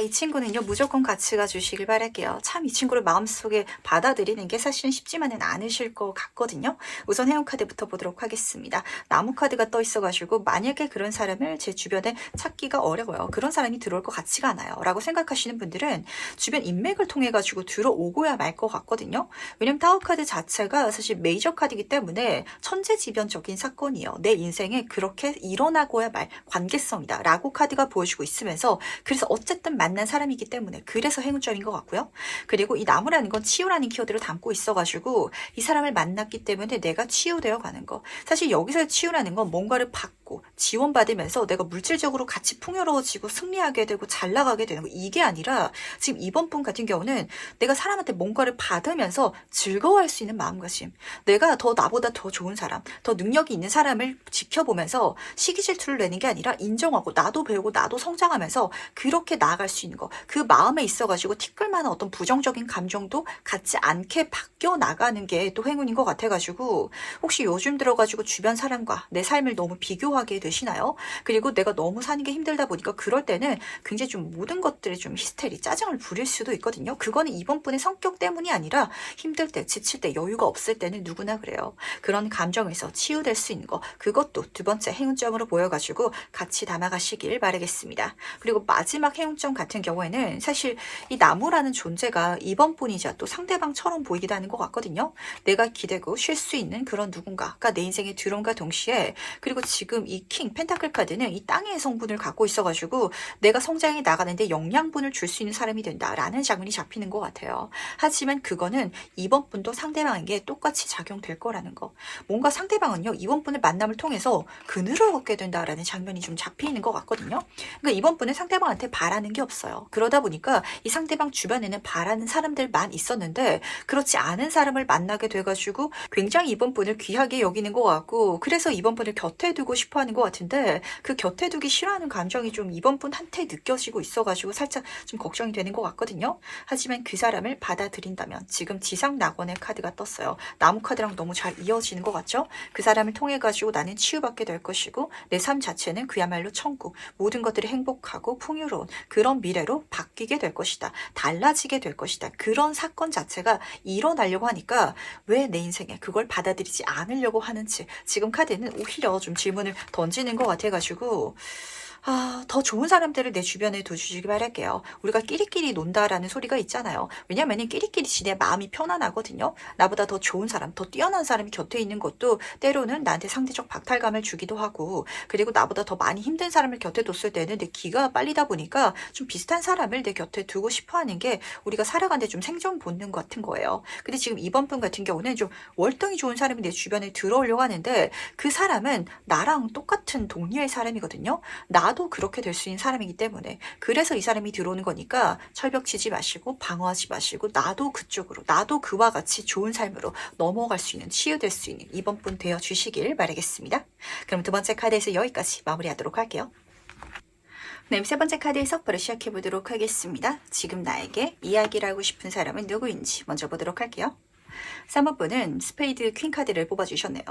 이 친구는요, 무조건 같이 가주시길 바랄게요. 참 이 친구를 마음속에 받아들이는 게 사실은 쉽지만은 않으실 것 같거든요. 우선 행운 카드부터 보도록 하겠습니다. 나무 카드가 떠 있어가지고 만약에 그런 사람을 제 주변에 찾기가 어려워요. 그런 사람이 들어올 것 같지가 않아요. 라고 생각하시는 분들은 주변 인맥을 통해가지고 들어오고야 말 것 같거든요. 왜냐면 타워 카드 자체가 사실 메이저 카드이기 때문에 천재지변적인 사건이에요. 내 인생에 그렇게 일어나고야 말 관계성이다. 라고 카드가 보여주고 있으면서 그래서 어쨌든 만난 사람이기 때문에 그래서 행운점인 것 같고요. 그리고 이 나무라는 건 치유라는 키워드를 담고 있어가지고 이 사람을 만났기 때문에 내가 치유되어 가는 거. 사실 여기서의 치유라는 건 뭔가를 받고 지원받으면서 내가 물질적으로 같이 풍요로워지고 승리하게 되고 잘 나가게 되는 거. 이게 아니라 지금 이번 분 같은 경우는 내가 사람한테 뭔가를 받으면서 즐거워할 수 있는 마음가짐. 내가 더 나보다 더 좋은 사람, 더 능력이 있는 사람을 지켜보면서 시기 질투를 내는 게 아니라 인정하고 나도 배우고 나도 성장하면서 그렇게 나아갈 수 있는 거. 그 마음에 있어가지고 티끌만한 어떤 부정적인 감정도 갖지 않게 바뀌어 나가는 게 또 행운인 것 같아가지고 혹시 요즘 들어가지고 주변 사람과 내 삶을 너무 비교하게 되시나요? 그리고 내가 너무 사는 게 힘들다 보니까 그럴 때는 굉장히 좀 모든 것들에 좀 히스테리, 짜증을 부릴 수도 있거든요. 그거는 이번 분의 성격 때문이 아니라 힘들 때, 지칠 때, 여유가 없을 때는 누구나 그래요. 그런 감정에서 치유될 수 있는 거. 그것도 두 번째 행운점으로 보여가지고 같이 담아가시길 바라겠습니다. 그리고 마지막 행운점 같은 경우에는 사실 이 나무라는 존재가 이번 분이자 또 상대방처럼 보이기도 하는 것 같거든요. 내가 기대고 쉴 수 있는 그런 누군가가 내 인생에 들어온과 동시에 그리고 지금 이 킹 펜타클 카드는 이 땅의 성분을 갖고 있어가지고 내가 성장해 나가는데 영양분을 줄 수 있는 사람이 된다라는 장면이 잡히는 것 같아요. 하지만 그거는 이번 분도 상대방에게 똑같이 작용될 거라는 거. 뭔가 상대방은요 이번 분의 만남을 통해서 그늘을 얻게 된다라는 장면이 좀 잡히는 것 같거든요. 그러니까 이번 분은 상대방한테 바라는 게 없어요. 그러다 보니까 이 상대방 주변에는 바라는 사람들만 있었는데 그렇지 않은 사람을 만나게 돼가지고 굉장히 이번 분을 귀하게 여기는 것 같고 그래서 이번 분을 곁에 두고 싶어하는 것 것 같은데 그 곁에 두기 싫어하는 감정이 좀 이번 분한테 느껴지고 있어가지고 살짝 좀 걱정이 되는 것 같거든요. 하지만 그 사람을 받아들인다면 지금 지상 낙원의 카드가 떴어요. 나무 카드랑 너무 잘 이어지는 것 같죠? 그 사람을 통해 가지고 나는 치유받게 될 것이고 내 삶 자체는 그야말로 천국, 모든 것들이 행복하고 풍요로운 그런 미래로 바뀌게 될 것이다. 달라지게 될 것이다. 그런 사건 자체가 일어나려고 하니까 왜 내 인생에 그걸 받아들이지 않으려고 하는지 지금 카드는 오히려 좀 질문을 던지는 것 같아가지고 더 좋은 사람들을 내 주변에 둬주시기 바랄게요. 우리가 끼리끼리 논다라는 소리가 있잖아요. 왜냐면은 끼리끼리 지내 마음이 편안하거든요. 나보다 더 좋은 사람, 더 뛰어난 사람이 곁에 있는 것도 때로는 나한테 상대적 박탈감을 주기도 하고, 그리고 나보다 더 많이 힘든 사람을 곁에 뒀을 때는 내 기가 빨리다 보니까 좀 비슷한 사람을 내 곁에 두고 싶어 하는 게 우리가 살아가는데 좀 생존 본능 같은 거예요. 근데 지금 이번 분 같은 경우는 좀 월등히 좋은 사람이 내 주변에 들어오려고 하는데 그 사람은 나랑 똑같은 동료의 사람이거든요. 나도 그렇게 될 수 있는 사람이기 때문에 그래서 이 사람이 들어오는 거니까 철벽치지 마시고 방어하지 마시고 나도 그쪽으로 나도 그와 같이 좋은 삶으로 넘어갈 수 있는 치유될 수 있는 이번 분 되어 주시길 바라겠습니다. 그럼 두 번째 카드에서 여기까지 마무리하도록 할게요. 네, 세 번째 카드의 석바로 시작해 보도록 하겠습니다. 지금 나에게 이야기를 하고 싶은 사람은 누구인지 먼저 보도록 할게요. 3번 분은 스페이드 퀸 카드를 뽑아주셨네요.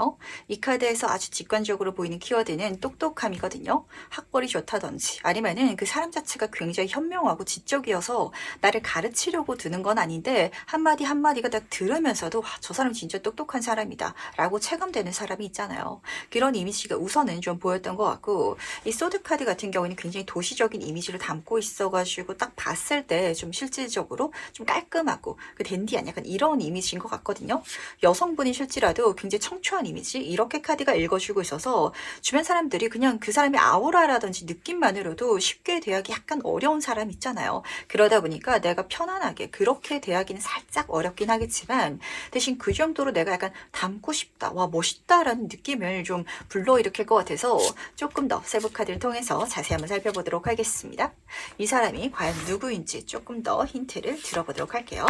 이 카드에서 아주 직관적으로 보이는 키워드는 똑똑함이거든요. 학벌이 좋다든지 아니면은 그 사람 자체가 굉장히 현명하고 지적이어서 나를 가르치려고 드는 건 아닌데 한마디 한마디가 딱 들으면서도 와, 저 사람 진짜 똑똑한 사람이다 라고 체감되는 사람이 있잖아요. 그런 이미지가 우선은 좀 보였던 것 같고 이 소드 카드 같은 경우는 굉장히 도시적인 이미지를 담고 있어가지고 딱 봤을 때 좀 실질적으로 좀 깔끔하고 그 댄디한 약간 이런 이미지인 것 같거든요. 여성분이 실지라도 굉장히 청초한 이미지 이렇게 카드가 읽어주고 있어서 주변 사람들이 그냥 그 사람의 아우라라든지 느낌만으로도 쉽게 대하기 약간 어려운 사람 있잖아요. 그러다 보니까 내가 편안하게 그렇게 대하기는 살짝 어렵긴 하겠지만 대신 그 정도로 내가 약간 닮고 싶다, 와 멋있다라는 느낌을 좀 불러일으킬 것 같아서 조금 더 세부 카드를 통해서 자세히 한번 살펴보도록 하겠습니다. 이 사람이 과연 누구인지 조금 더 힌트를 들어보도록 할게요.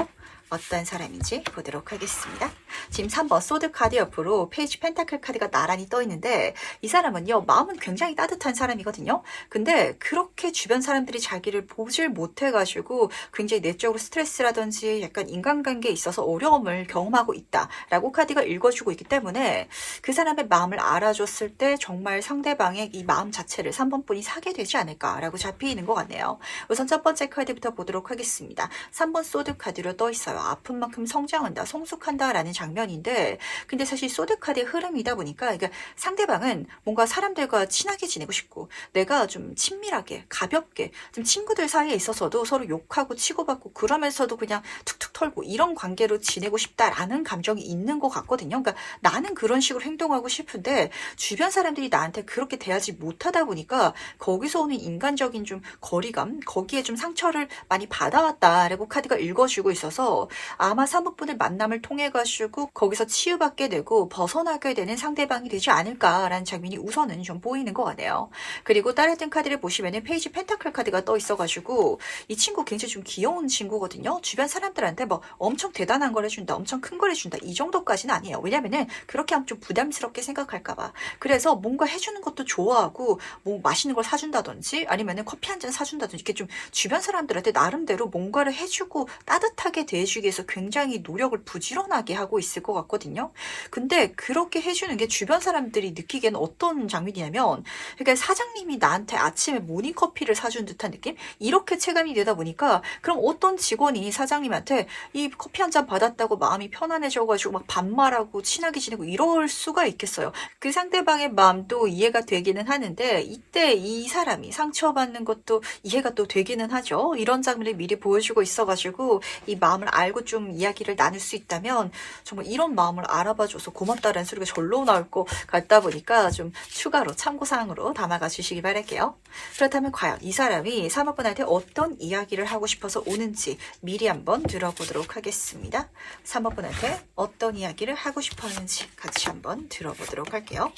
어떤 사람인지 보도록 하겠습니다. 지금 3번 소드 카드 옆으로 페이지 펜타클 카드가 나란히 떠 있는데 이 사람은요 마음은 굉장히 따뜻한 사람이거든요. 근데 그렇게 주변 사람들이 자기를 보질 못해가지고 굉장히 내적으로 스트레스라든지 약간 인간관계에 있어서 어려움을 경험하고 있다라고 카드가 읽어주고 있기 때문에 그 사람의 마음을 알아줬을 때 정말 상대방의 이 마음 자체를 3번 분이 사게 되지 않을까라고 잡히는 것 같네요. 우선 첫 번째 카드부터 보도록 하겠습니다. 3번 소드 카드로 떠 있어요. 아픈 만큼 성장한다, 성숙한다 라는 장면인데 근데 사실 소드 카드의 흐름이다 보니까 그러니까 상대방은 뭔가 사람들과 친하게 지내고 싶고 내가 좀 친밀하게 가볍게 좀 친구들 사이에 있어서도 서로 욕하고 치고받고 그러면서도 그냥 툭툭 털고 이런 관계로 지내고 싶다라는 감정이 있는 것 같거든요. 그러니까 나는 그런 식으로 행동하고 싶은데 주변 사람들이 나한테 그렇게 대하지 못하다 보니까 거기서 오는 인간적인 좀 거리감 거기에 좀 상처를 많이 받아왔다라고 카드가 읽어주고 있어서 아마 사뭇분의 만남을 통해 가지고 거기서 치유받게 되고 벗어나게 되는 상대방이 되지 않을까라는 장면이 우선은 좀 보이는 것 같네요. 그리고 다른 카드를 보시면은 페이지 펜타클 카드가 떠 있어가지고 이 친구 굉장히 좀 귀여운 친구거든요. 주변 사람들한테 뭐 엄청 대단한 걸 해준다, 엄청 큰 걸 해준다 이 정도까지는 아니에요. 왜냐면은 그렇게 하면 좀 부담스럽게 생각할까봐. 그래서 뭔가 해주는 것도 좋아하고 뭐 맛있는 걸 사준다든지 아니면은 커피 한 잔 사준다든지 이렇게 좀 주변 사람들한테 나름대로 뭔가를 해주고 따뜻하게 대해주기 위해서 굉장히 노력을 부지런하게 하고 있을 것 같거든요. 근데 그렇게 해주는 게 주변 사람들이 느끼기에는 어떤 장면이냐면 그러니까 사장님이 나한테 아침에 모닝커피를 사준 듯한 느낌? 이렇게 체감이 되다 보니까 그럼 어떤 직원이 사장님한테 이 커피 한 잔 받았다고 마음이 편안해져가지고 막 반말하고 친하게 지내고 이럴 수가 있겠어요. 그 상대방의 마음도 이해가 되기는 하는데 이때 이 사람이 상처받는 것도 이해가 또 되기는 하죠. 이런 장면을 미리 보여주고 있어가지고 이 마음을 알고 좀 이야기를 나눌 수 있다면 정말 이런 마음을 알아봐줘서 고맙다라는 소리가 절로 나올 것 같다 보니까 좀 추가로 참고사항으로 담아가 주시기 바랄게요. 그렇다면 과연 이 사람이 사모분한테 어떤 이야기를 하고 싶어서 오는지 미리 한번 들어보도록 하겠습니다. 사모분한테 어떤 이야기를 하고 싶어 하는지 같이 한번 들어보도록 할게요.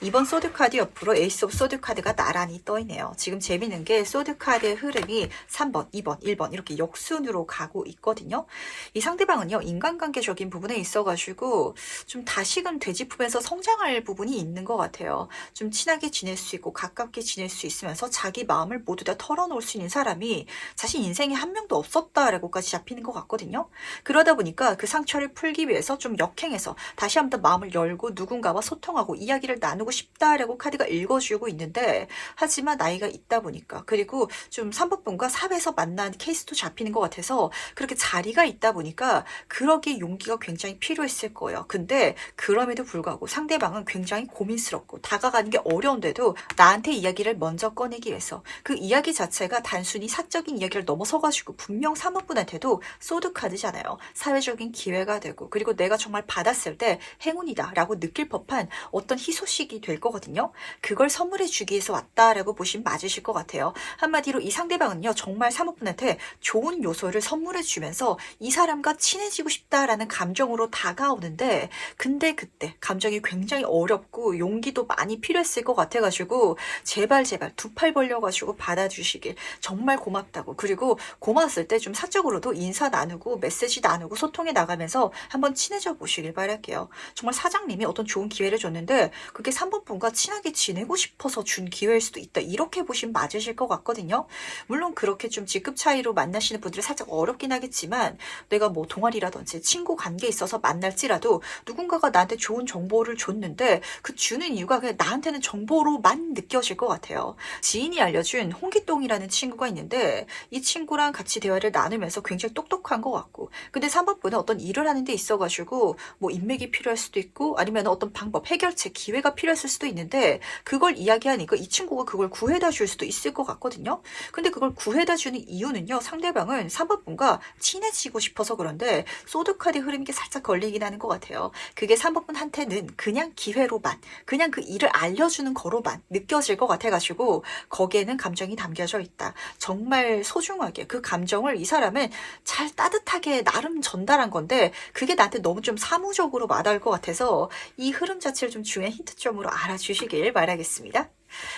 이번 소드 카드 옆으로 에이스 오브 소드 카드가 나란히 떠있네요. 지금 재밌는 게 소드 카드의 흐름이 3번, 2번, 1번 이렇게 역순으로 가고 있거든요. 이 상대방은요, 인간관계적인 부분에 있어가지고 좀 다시금 되짚으면서 성장할 부분이 있는 것 같아요. 좀 친하게 지낼 수 있고 가깝게 지낼 수 있으면서 자기 마음을 모두 다 털어놓을 수 있는 사람이 자신 인생에 한 명도 없었다라고까지 잡히는 것 같거든요. 그러다 보니까 그 상처를 풀기 위해서 좀 역행해서 다시 한번 마음을 열고 누군가와 소통하고 이야기를 나누고 싶다라고 카드가 읽어주고 있는데, 하지만 나이가 있다 보니까, 그리고 좀 3번분과 4에서 만난 케이스도 잡히는 것 같아서 그렇게 자리가 있다 보니까 그러기에 용기가 굉장히 필요했을 거예요. 근데 그럼에도 불구하고 상대방은 굉장히 고민스럽고 다가가는 게 어려운데도 나한테 이야기를 먼저 꺼내기 위해서, 그 이야기 자체가 단순히 사적인 이야기를 넘어서가지고 분명 3번분한테도 소드 카드잖아요. 사회적인 기회가 되고, 그리고 내가 정말 받았을 때 행운이다 라고 느낄 법한 어떤 희소식이 될 거거든요. 그걸 선물해 주기 위해서 왔다라고 보시면 맞으실 것 같아요. 한마디로 이 상대방은요, 정말 3번분한테 좋은 요소를 선물해 주면서 이 사람과 친해지고 싶다라는 감정으로 다가오는데, 근데 그때 감정이 굉장히 어렵고 용기도 많이 필요했을 것 같아가지고 제발 두 팔 벌려가지고 받아주시길 정말 고맙다고, 그리고 고마웠을 때 좀 사적으로도 인사 나누고 메시지 나누고 소통해 나가면서 한번 친해져 보시길 바랄게요. 정말 사장님이 어떤 좋은 기회를 줬는데 그게 3번분과 친하게 지내고 싶어서 준 기회일 수도 있다, 이렇게 보시면 맞으실 것 같거든요. 물론 그렇게 좀 직급 차이로 만나시는 분들이 살짝 어렵긴 하겠지만, 내가 뭐 동아리라든지 친구 관계에 있어서 만날지라도 누군가가 나한테 좋은 정보를 줬는데 그 주는 이유가 그냥 나한테는 정보로만 느껴질 것 같아요. 지인이 알려준 홍기똥이라는 친구가 있는데 이 친구랑 같이 대화를 나누면서 굉장히 똑똑한 것 같고, 근데 3번분은 어떤 일을 하는 데 있어가지고 뭐 인맥이 필요할 수도 있고 아니면 어떤 방법, 해결책, 기회가 필요했을 수도 있는데 그걸 이야기하니까 이 친구가 그걸 구해다 줄 수도 있을 것 같거든요. 근데 그걸 구해다 주는 이유는요, 상대방은 3번분과 친해지고 싶어서 그런데 소드카드 흐름이 살짝 걸리긴 하는 것 같아요. 그게 3번분한테는 그냥 기회로만, 그냥 그 일을 알려주는 거로만 느껴질 것 같아가지고 거기에는 감정이 담겨져 있다. 정말 소중하게 그 감정을 이 사람은 잘 따뜻하게 나름 전달한 건데 그게 나한테 너무 좀 사무적으로 와닿을 것 같아서 이 흐름 자체를 좀 중요한 힌트점으로 알아주시길 바라겠습니다.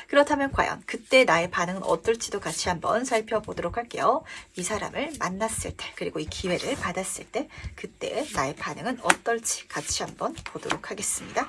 그렇다면 과연 그때 나의 반응은 어떨지도 같이 한번 살펴보도록 할게요. 이 사람을 만났을 때, 그리고 이 기회를 받았을 때 그때 나의 반응은 어떨지 같이 한번 보도록 하겠습니다.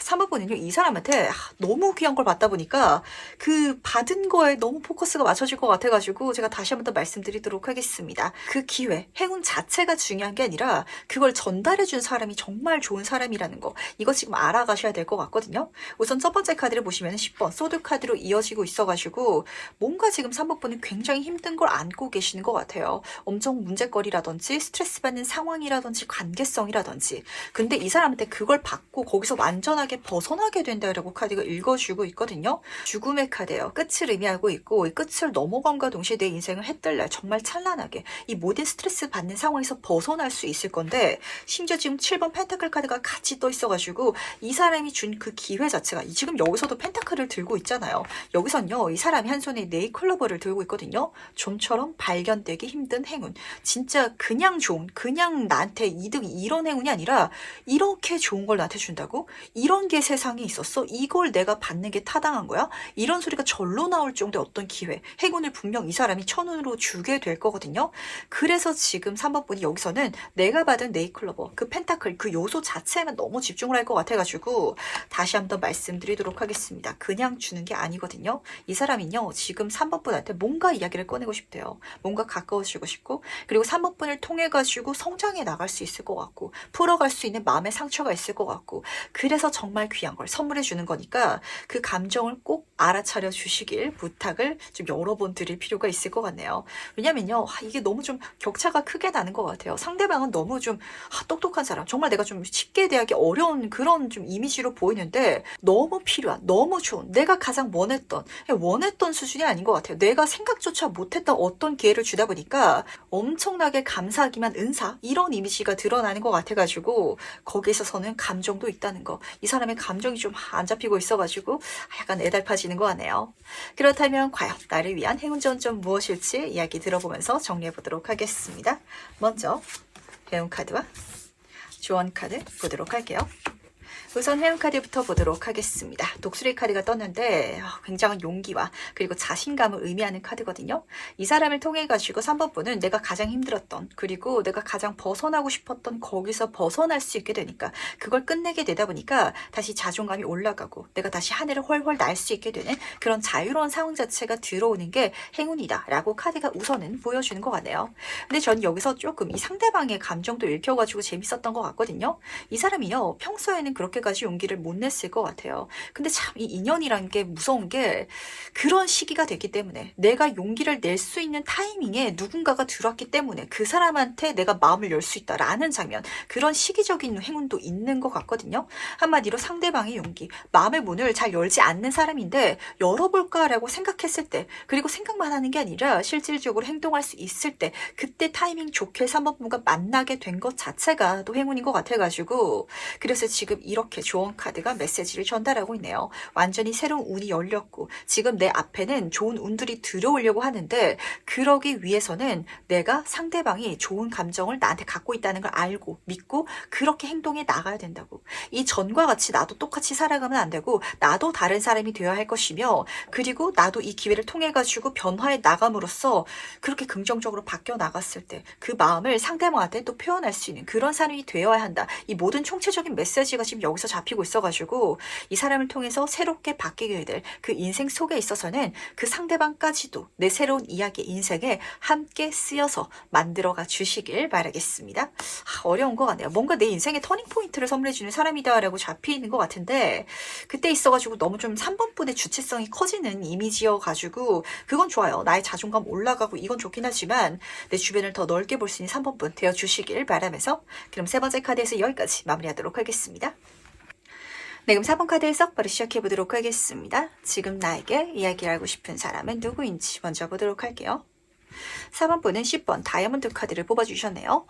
3번분은요, 이 사람한테 너무 귀한 걸 받다 보니까 그 받은 거에 너무 포커스가 맞춰질 것 같아가지고 제가 다시 한번 더 말씀드리도록 하겠습니다. 그 기회, 행운 자체가 중요한 게 아니라 그걸 전달해준 사람이 정말 좋은 사람이라는 거, 이거 지금 알아가셔야 될 것 같거든요. 우선 첫 번째 카드를 보시면 10번 소드 카드로 이어지고 있어가지고 뭔가 지금 3번분은 굉장히 힘든 걸 안고 계시는 것 같아요. 엄청 문제거리라든지 스트레스 받는 상황이라든지 관계성이라든지, 근데 이 사람한테 그걸 받고 거기서 완전하게 벗어나게 된다라고 카드가 읽어주고 있거든요. 죽음의 카드예요. 끝을 의미하고 있고, 이 끝을 넘어감과 동시에 내 인생을 해뜰날 정말 찬란하게 이 모든 스트레스 받는 상황에서 벗어날 수 있을 건데, 심지어 지금 7번 펜타클 카드가 같이 떠 있어가지고 이 사람이 준 그 기회 자체가, 지금 여기서도 펜타클을 들고 있잖아요. 여기선요, 이 사람이 한 손에 네이클로버를 들고 있거든요. 좀처럼 발견되기 힘든 행운, 진짜 그냥 좋은, 그냥 나한테 이득 이런 행운이 아니라 이렇게 좋은 걸 나한테 준다고? 이런 게 세상에 있었어? 이걸 내가 받는 게 타당한 거야? 이런 소리가 절로 나올 정도의 어떤 기회, 행운을 분명 이 사람이 천운으로 주게 될 거거든요. 그래서 지금 3번분이 여기서는 내가 받은 네이클로버, 그 펜타클, 그 요소 자체에만 너무 집중을 할 것 같아가지고 다시 한번 말씀드리도록 하겠습니다. 그냥 주는 게 아니거든요. 이 사람은요, 지금 3번분한테 뭔가 이야기를 꺼내고 싶대요. 뭔가 가까워지고 싶고, 그리고 3번분을 통해 가지고 성장해 나갈 수 있을 것 같고, 풀어갈 수 있는 마음의 상처가 있을 것 같고, 그래서 정말 귀한 걸 선물해 주는 거니까 그 감정을 꼭 알아차려 주시길 부탁을 좀 여러 번 드릴 필요가 있을 것 같네요. 왜냐면요, 이게 너무 좀 격차가 크게 나는 것 같아요. 상대방은 너무 좀 똑똑한 사람, 정말 내가 좀 쉽게 대하기 어려운 그런 좀 이미지로 보이는데 너무 필요한, 너무 좋은, 내가 가장 원했던 수준이 아닌 것 같아요. 내가 생각조차 못했던 어떤 기회를 주다 보니까 엄청나게 감사하기만 은사, 이런 이미지가 드러나는 것 같아가지고 거기에 있어서는 감정도 있다는 거, 이 사람의 감정이 좀 안 잡히고 있어가지고 약간 애달파지 하시는 것 같네요. 그렇다면 과연 나를 위한 행운 좋은 점 무엇일지 이야기 들어보면서 정리해 보도록 하겠습니다. 먼저 행운 카드와 조언 카드 보도록 할게요. 우선 회원 카드부터 보도록 하겠습니다. 독수리 카드가 떴는데 굉장한 용기와 그리고 자신감을 의미하는 카드거든요. 이 사람을 통해 가지고 3번 분은 내가 가장 힘들었던 그리고 내가 가장 벗어나고 싶었던 거기서 벗어날 수 있게 되니까 그걸 끝내게 되다 보니까 다시 자존감이 올라가고 내가 다시 하늘을 훨훨 날 수 있게 되는 그런 자유로운 상황 자체가 들어오는 게 행운이다 라고 카드가 우선은 보여주는 것 같네요. 근데 전 여기서 조금 이 상대방의 감정도 읽혀가지고 재밌었던 것 같거든요. 이 사람이요 평소에는 그렇게까지 용기를 못 냈을 것 같아요. 근데 참 이 인연이란 게 무서운 게 그런 시기가 됐기 때문에 내가 용기를 낼 수 있는 타이밍에 누군가가 들어왔기 때문에 그 사람한테 내가 마음을 열 수 있다라는 장면, 그런 시기적인 행운도 있는 것 같거든요. 한마디로 상대방의 용기, 마음의 문을 잘 열지 않는 사람인데 열어볼까라고 생각했을 때, 그리고 생각만 하는 게 아니라 실질적으로 행동할 수 있을 때, 그때 타이밍 좋게 3번 분과 만나게 된 것 자체가 또 행운인 것 같아가지고, 그래서 지금 이렇게 조언 카드가 메시지를 전달하고 있네요. 완전히 새로운 운이 열렸고 지금 내 앞에는 좋은 운들이 들어오려고 하는데, 그러기 위해서는 내가 상대방이 좋은 감정을 나한테 갖고 있다는 걸 알고 믿고 그렇게 행동해 나가야 된다고. 이 전과 같이 나도 똑같이 살아가면 안 되고 나도 다른 사람이 되어야 할 것이며, 그리고 나도 이 기회를 통해 가지고 변화해 나감으로써 그렇게 긍정적으로 바뀌어 나갔을 때 그 마음을 상대방한테 또 표현할 수 있는 그런 사람이 되어야 한다. 이 모든 총체적인 메시지가 지금 여기서 잡히고 있어가지고 이 사람을 통해서 새롭게 바뀌게 될 그 인생 속에 있어서는 그 상대방까지도 내 새로운 이야기 인생에 함께 쓰여서 만들어가 주시길 바라겠습니다. 어려운 것 같네요. 뭔가 내 인생의 터닝포인트를 선물해주는 사람이다라고 잡히는 것 같은데, 그때 있어가지고 너무 좀 3번 분의 주체성이 커지는 이미지여가지고 그건 좋아요. 나의 자존감 올라가고 이건 좋긴 하지만 내 주변을 더 넓게 볼 수 있는 3번 분 되어주시길 바라면서, 그럼 세 번째 카드에서 여기까지 마무리하도록 하겠습니다. 네, 그럼 4번 카드 해석 바로 시작해보도록 하겠습니다. 지금 나에게 이야기를 하고 싶은 사람은 누구인지 먼저 보도록 할게요. 4번 분은 10번 다이아몬드 카드를 뽑아주셨네요.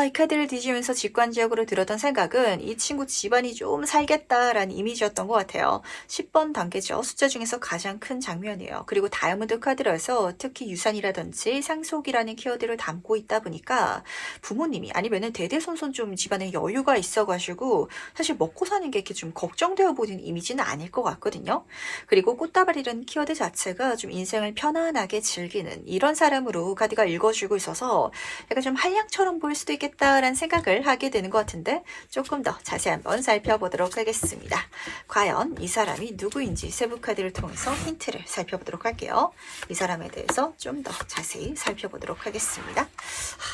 이 카드를 뒤지면서 직관적으로 들었던 생각은 이 친구 집안이 좀 살겠다라는 이미지였던 것 같아요. 10번 단계죠. 숫자 중에서 가장 큰 장면이에요. 그리고 다이아몬드 카드라서 특히 유산이라든지 상속이라는 키워드를 담고 있다 보니까 부모님이 아니면은 대대손손 좀 집안에 여유가 있어가지고 사실 먹고 사는 게 이렇게 좀 걱정되어 보이는 이미지는 아닐 것 같거든요. 그리고 꽃다발이라는 키워드 자체가 좀 인생을 편안하게 즐기는 이런 사람으로 카드가 읽어주고 있어서 약간 좀 한량처럼 보일 수도 있겠다라는 생각을 하게 되는 것 같은데, 조금 더 자세히 한번 살펴보도록 하겠습니다. 과연 이 사람이 누구인지 세부 카드를 통해서 힌트를 살펴보도록 할게요. 이 사람에 대해서 좀 더 자세히 살펴보도록 하겠습니다.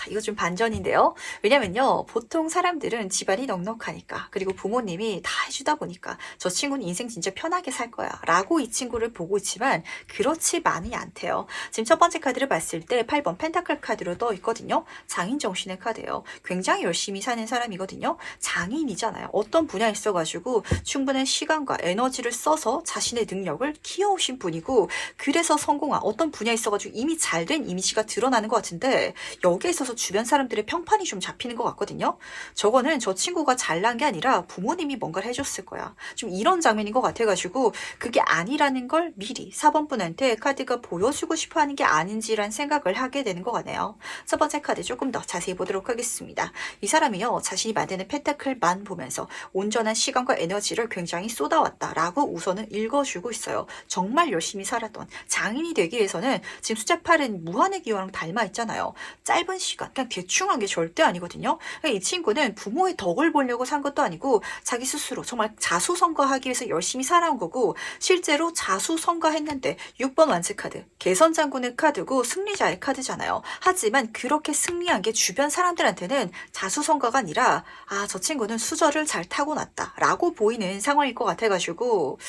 이거 좀 반전인데요. 왜냐면요, 보통 사람들은 집안이 넉넉하니까 그리고 부모님이 다 해주다 보니까 저 친구는 인생 진짜 편하게 살 거야 라고 이 친구를 보고 있지만 그렇지만이 않대요. 지금 첫 번째 카드를 봤을 때 8번 펜타클 카드로 떠 있거든요. 장인 정신의 카드예요. 굉장히 열심히 사는 사람이거든요. 장인이잖아요. 어떤 분야에 있어가지고 충분한 시간과 에너지를 써서 자신의 능력을 키워오신 분이고, 그래서 성공한 어떤 분야에 있어가지고 이미 잘된 이미지가 드러나는 것 같은데, 여기에 있어서 주변 사람들의 평판이 좀 잡히는 것 같거든요. 저거는 저 친구가 잘난 게 아니라 부모님이 뭔가를 해줬을 거야. 좀 이런 장면인 것 같아가지고 그게 아니라는 걸 미리 4번 분한테 카드가 보여주고 싶어 하는 게 아닌지란 생각을 하게 되는 것 같네요. 첫 번째 카드 조금 더 자세히 보도록 하겠습니다. 이 사람이요, 자신이 만드는 펜타클만 보면서 온전한 시간과 에너지를 굉장히 쏟아왔다라고 우선은 읽어주고 있어요. 정말 열심히 살았던 장인이 되기 위해서는 지금 숫자 8은 무한의 기호랑 닮아 있잖아요. 짧은 시간 그냥 대충 한 게 절대 아니거든요. 이 친구는 부모의 덕을 보려고 산 것도 아니고 자기 스스로 정말 자수성가하기 위해서 열심히 살아온 거고, 실제로 자수성가했는데 6번 완즈 카드 개선 장군의 카드고 승리자의 카드잖아요. 하지만 그렇게 승리한 게 주변 사람들한테는 자수성가가 아니라 저 친구는 수저를 잘 타고났다 라고 보이는 상황일 것 같아가지고,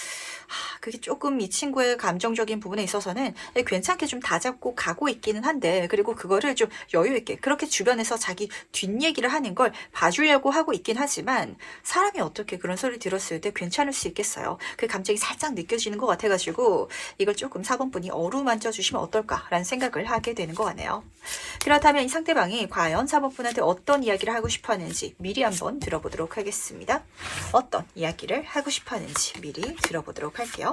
그게 조금 이 친구의 감정적인 부분에 있어서는 괜찮게 좀 다잡고 가고 있기는 한데, 그리고 그거를 좀 여유 있게 그렇게 주변에서 자기 뒷얘기를 하는 걸 봐주려고 하고 있긴 하지만, 사람이 어떻게 그런 소리를 들었을 때 괜찮을 수 있겠어요. 그 감정이 살짝 느껴지는 것 같아가지고 이걸 조금 4번 분이 어루만져 주시면 어떨까라는 생각을 하게 되는 것 같네요. 그렇다면 이 상대방이 과연 4번 분한테 어떤 이야기를 하고 싶어 하는지 미리 한번 들어보도록 하겠습니다. 어떤 이야기를 하고 싶어 하는지 미리 들어보도록 할게요.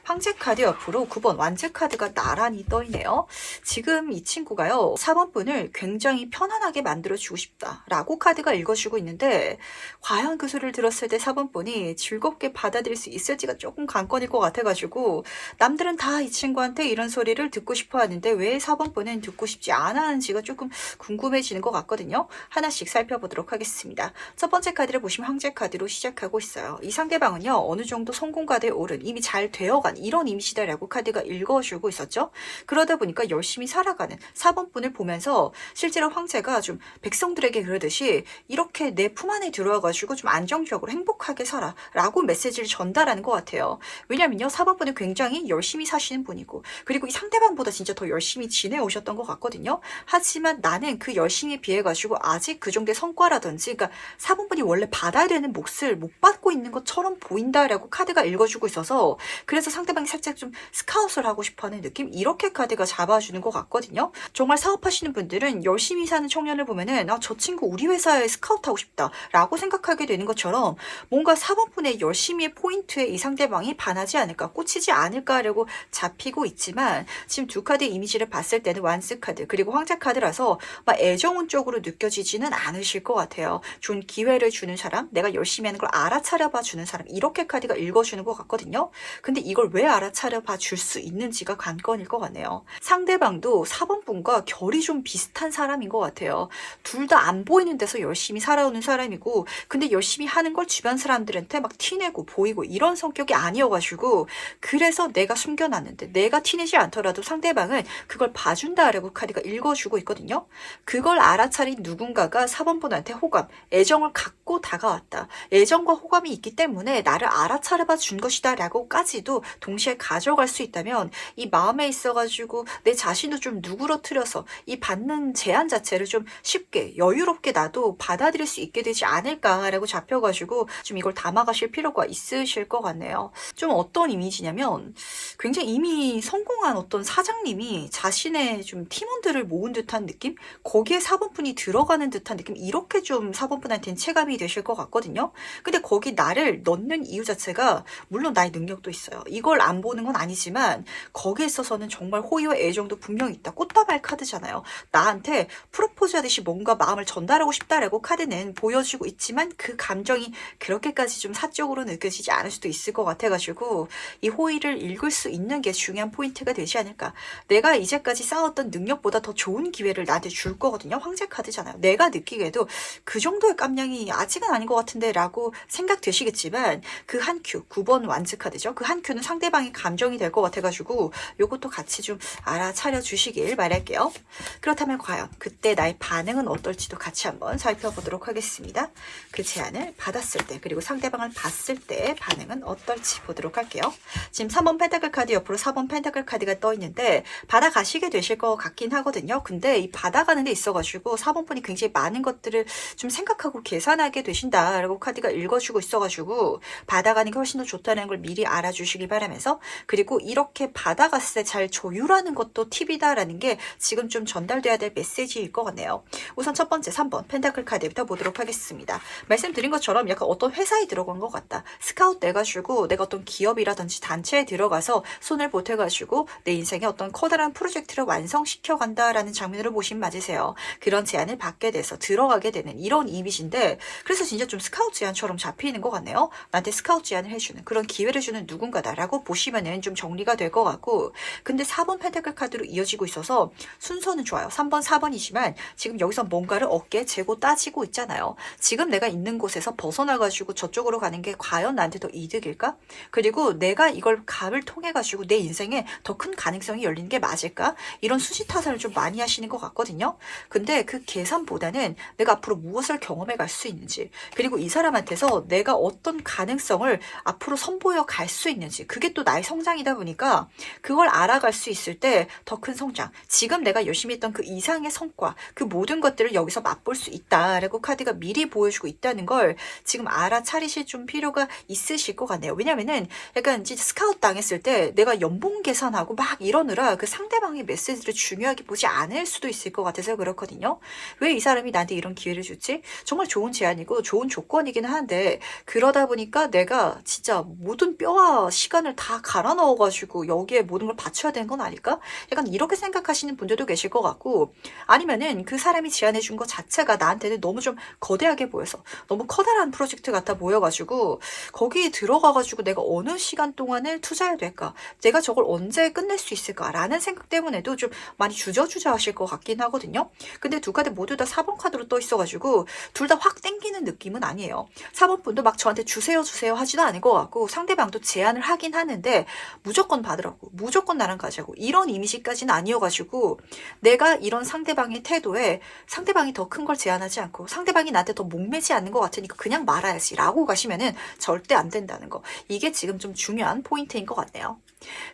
황제 카드 옆으로 9번 완즈 카드가 나란히 떠있네요. 지금 이 친구가요, 4번 분을 굉장히 편안하게 만들어주고 싶다라고 카드가 읽어주고 있는데, 과연 그 소리를 들었을 때 4번 분이 즐겁게 받아들일 수 있을지가 조금 관건일 것 같아가지고, 남들은 다 이 친구한테 이런 소리를 듣고 싶어 하는데 왜 4번 분은 듣고 싶지 않아 하는지가 조금 궁금해지는 것 같거든요. 하나씩 살펴보도록 하겠습니다. 첫 번째 카드를 보시면 황제 카드로 시작하고 있어요. 이 상대방은요, 어느 정도 성공 가드에 오른, 이미 잘 되어간 이런 이미지다라고 카드가 읽어주고 있었죠. 그러다 보니까 열심히 살아가는 4번 분을 보면서 실제로 황제가 좀 백성들에게 그러듯이 이렇게 내 품 안에 들어와가지고 좀 안정적으로 행복하게 살아 라고 메시지를 전달하는 것 같아요. 왜냐면요, 4번 분은 굉장히 열심히 사시는 분이고, 그리고 이 상대방보다 진짜 더 열심히 지내오셨던 것 같거든요. 하지만 나는 그 열심히 비해가지고 아직 그 정도의 성과라든지, 그러니까 4번 분이 원래 받아야 되는 몫을 못 받고 있는 것처럼 보인다라고 카드가 읽어주고 있어서, 그래서 상대방이 살짝 좀 스카웃을 하고 싶어하는 느낌, 이렇게 카드가 잡아주는 것 같거든요. 정말 사업하시는 분들은 열심히 사는 청년을 보면은 저 친구 우리 회사에 스카웃하고 싶다 라고 생각하게 되는 것처럼, 뭔가 4번 분의 열심히의 포인트에 이 상대방이 반하지 않을까, 꽂히지 않을까라고 잡히고 있지만, 지금 두 카드의 이미지를 봤을 때는 완스 카드 그리고 황제 카드라서 막 애정운 쪽으로 느껴지지는 않으실 것 같아요. 좋은 기회를 주는 사람, 내가 열심히 하는 걸 알아차려봐 주는 사람, 이렇게 카드가 읽어주는 것 같거든요. 근데 이걸 왜 알아차려봐 줄 수 있는지가 관건일 것 같네요. 상대방도 4번 분과 결이 좀 비슷한 사람인 것 같아요. 둘 다 안 보이는 데서 열심히 살아오는 사람이고, 근데 열심히 하는 걸 주변 사람들한테 막 티내고 보이고 이런 성격이 아니어가지고, 그래서 내가 숨겨놨는데 내가 티내지 않더라도 상대방은 그걸 봐준다라고 카드가 읽어주고 있거든요. 그걸 알아차린 누군가가 4번 분한테 호감, 애정을 갖고 다가왔다. 애정과 호감이 있기 때문에 나를 알아차려봐 준 것이다 라고까지도 동시에 가져갈 수 있다면, 이 마음에 있어가지고 내 자신도 좀 누그러뜨려서 이 받는 제안 자체를 좀 쉽게 여유롭게 나도 받아들일 수 있게 되지 않을까라고 잡혀가지고 좀 이걸 담아가실 필요가 있으실 것 같네요. 좀 어떤 이미지냐면, 굉장히 이미 성공한 어떤 사장님이 자신의 좀 팀원들을 모은 듯한 느낌? 거기에 4번 분이 들어가는 듯한 느낌? 이렇게 좀 4번 분한테는 체감이 되실 것 같거든요. 근데 거기 나를 넣는 이유 자체가, 물론 나의 능력도 있어요. 이걸 안 보는 건 아니지만 거기에 있어서는 정말 호의와 애정도 분명히 있다. 꽃다발 카드잖아요. 나한테 프로포즈 하듯이 뭔가 마음을 전달하고 싶다라고 카드는 보여주고 있지만, 그 감정이 그렇게까지 좀 사적으로 느껴지지 않을 수도 있을 것 같아가지고 이 호의를 읽을 수 있는 게 중요한 포인트가 되지 않을까. 내가 이제까지 쌓았던 능력보다 더 좋은 기회를 나한테 줄 거거든요. 황제 카드잖아요. 내가 느끼기에도 그 정도의 깜냥이 아직은 아닌 것 같은데 라고 생각되시겠지만, 그 한 큐, 9번 완즈 카드죠. 그 한 큐는 상대방의 감정이 될 것 같아가지고 요것도 같이 좀 알아차려 주시길 바랄게요. 그렇다면 과연 그때 나의 반응은 어떨지도 같이 한번 살펴보도록 하겠습니다. 그 제안을 받았을 때, 그리고 상대방을 봤을 때 반응은 어떨지 보도록 할게요. 지금 3번 펜타클 카드 옆으로 4번 펜타클 카드가 떠 있는데 받아가시게 되실 것 같긴 하거든요. 근데 이 받아가는 데 있어가지고 4번 분이 굉장히 많은 것들을 좀 생각하고 계산하게 되신다라고 카드가 읽어주고 있어가지고, 받아가는 게 훨씬 더 좋다는 걸 미리 알아주시길 바라면서, 그리고 이렇게 받아갔을 때 잘 조율하는 것도 팁이다라는 게 지금 좀 전달돼야 될 메시지일 것 같네요. 우선 첫 번째 3번 펜타클 카드부터 보도록 하겠습니다. 말씀드린 것처럼 약간 어떤 회사에 들어간 것 같다. 스카웃 돼가지고 내가 어떤 기업이라든지 단체에 들어가서 손을 보태가지고 내 인생에 어떤 커다란 프로젝트를 완성시켜 간다라는 장면으로 보시면 맞으세요. 그런 제안을 받게 돼서 들어가게 되는 이런 이미지인데, 그래서 진짜 좀 스카웃 제안처럼 잡히는 것 같네요. 나한테 스카웃 제안을 해주는 그런 기회를 주는 누군가다라고 보시면은 좀 정리가 될 것 같고, 근데 4번 펜타클 카드로 이어지고 있어서 순서는 좋아요. 3번, 4번이지만 지금 여기서 뭔가를 어깨 재고 따지고 있잖아요. 지금 내가 있는 곳에서 벗어나가지고 저쪽으로 가는 게 과연 나한테 더 이득일까? 그리고 내가 이걸 감을 통해가지고 내 인생에 더 큰 가능성이 열리는 게 맞을까? 이런 수지타산을 좀 많이 하시는 것 같거든요. 근데 그 계산보다는 내가 앞으로 무엇을 경험해 갈 수 있는지, 그리고 이 사람한테서 내가 어떤 가능성을 앞으로 선보여 갈 수 있는지, 그게 또 나의 성장이다 보니까 그걸 알아갈 수 있을 때 더 큰 성장, 지금 내가 열심히 했던 그 이상의 성과, 그 모든 것들을 여기서 맛볼 수 있다라고 카드가 미리 보여주고 있다는 걸 지금 알아차리실 좀 필요가 있으실 것 같네요. 왜냐면은 약간 진짜 스카웃 당했을 때 내가 연봉 계산하고 막 이러느라 그 상대방의 메시지를 중요하게 보지 않을 수도 있을 것 같아서 그렇거든요. 왜 이 사람이 나한테 이런 기회를 줬지? 정말 좋은 제안이고 좋은 조건이기는 한데, 그러다 보니까 내가 진짜 모든 뼈와 시간을 다 갈아 넣어가지고 여기에 모든 걸 바쳐야 되는 건 아닐까? 약간 이렇게 생각하시는 분들도 계실 것 같고, 아니면은 그 사람이 제안해 준 것 자체가 나한테는 너무 좀 거대하게 보여서 너무 커다란 프로젝트 같아 보여가지고 거기에 들어가가지고 내가 어느 시간 동안을 투자해야 될까? 내가 저걸 언제 끝낼 수 있을까라는 생각 때문에도 좀 많이 주저주저 하실 것 같긴 하거든요. 근데 두 카드 모두 다 4번 카드로 떠 있어가지고 둘 다 확 땡기는 느낌은 아니에요. 4번 분도 막 저한테 주세요 주세요 하지도 않을 것 같고, 상대방도 제안을 하긴 하는데 무조건 받으라고, 무조건 나랑 가자고, 이런 이미지까지는 아니어가지고 내가 이런 상대방의 태도에 상대방이 더 큰 걸 제안하지 않고 상대방이 나한테 더 목매지 않는 것 같으니까 그냥 말아야지 라고 가시면은 절대 안 된다는 거, 이게 지금 좀 중요한 포인트인 것 같네요.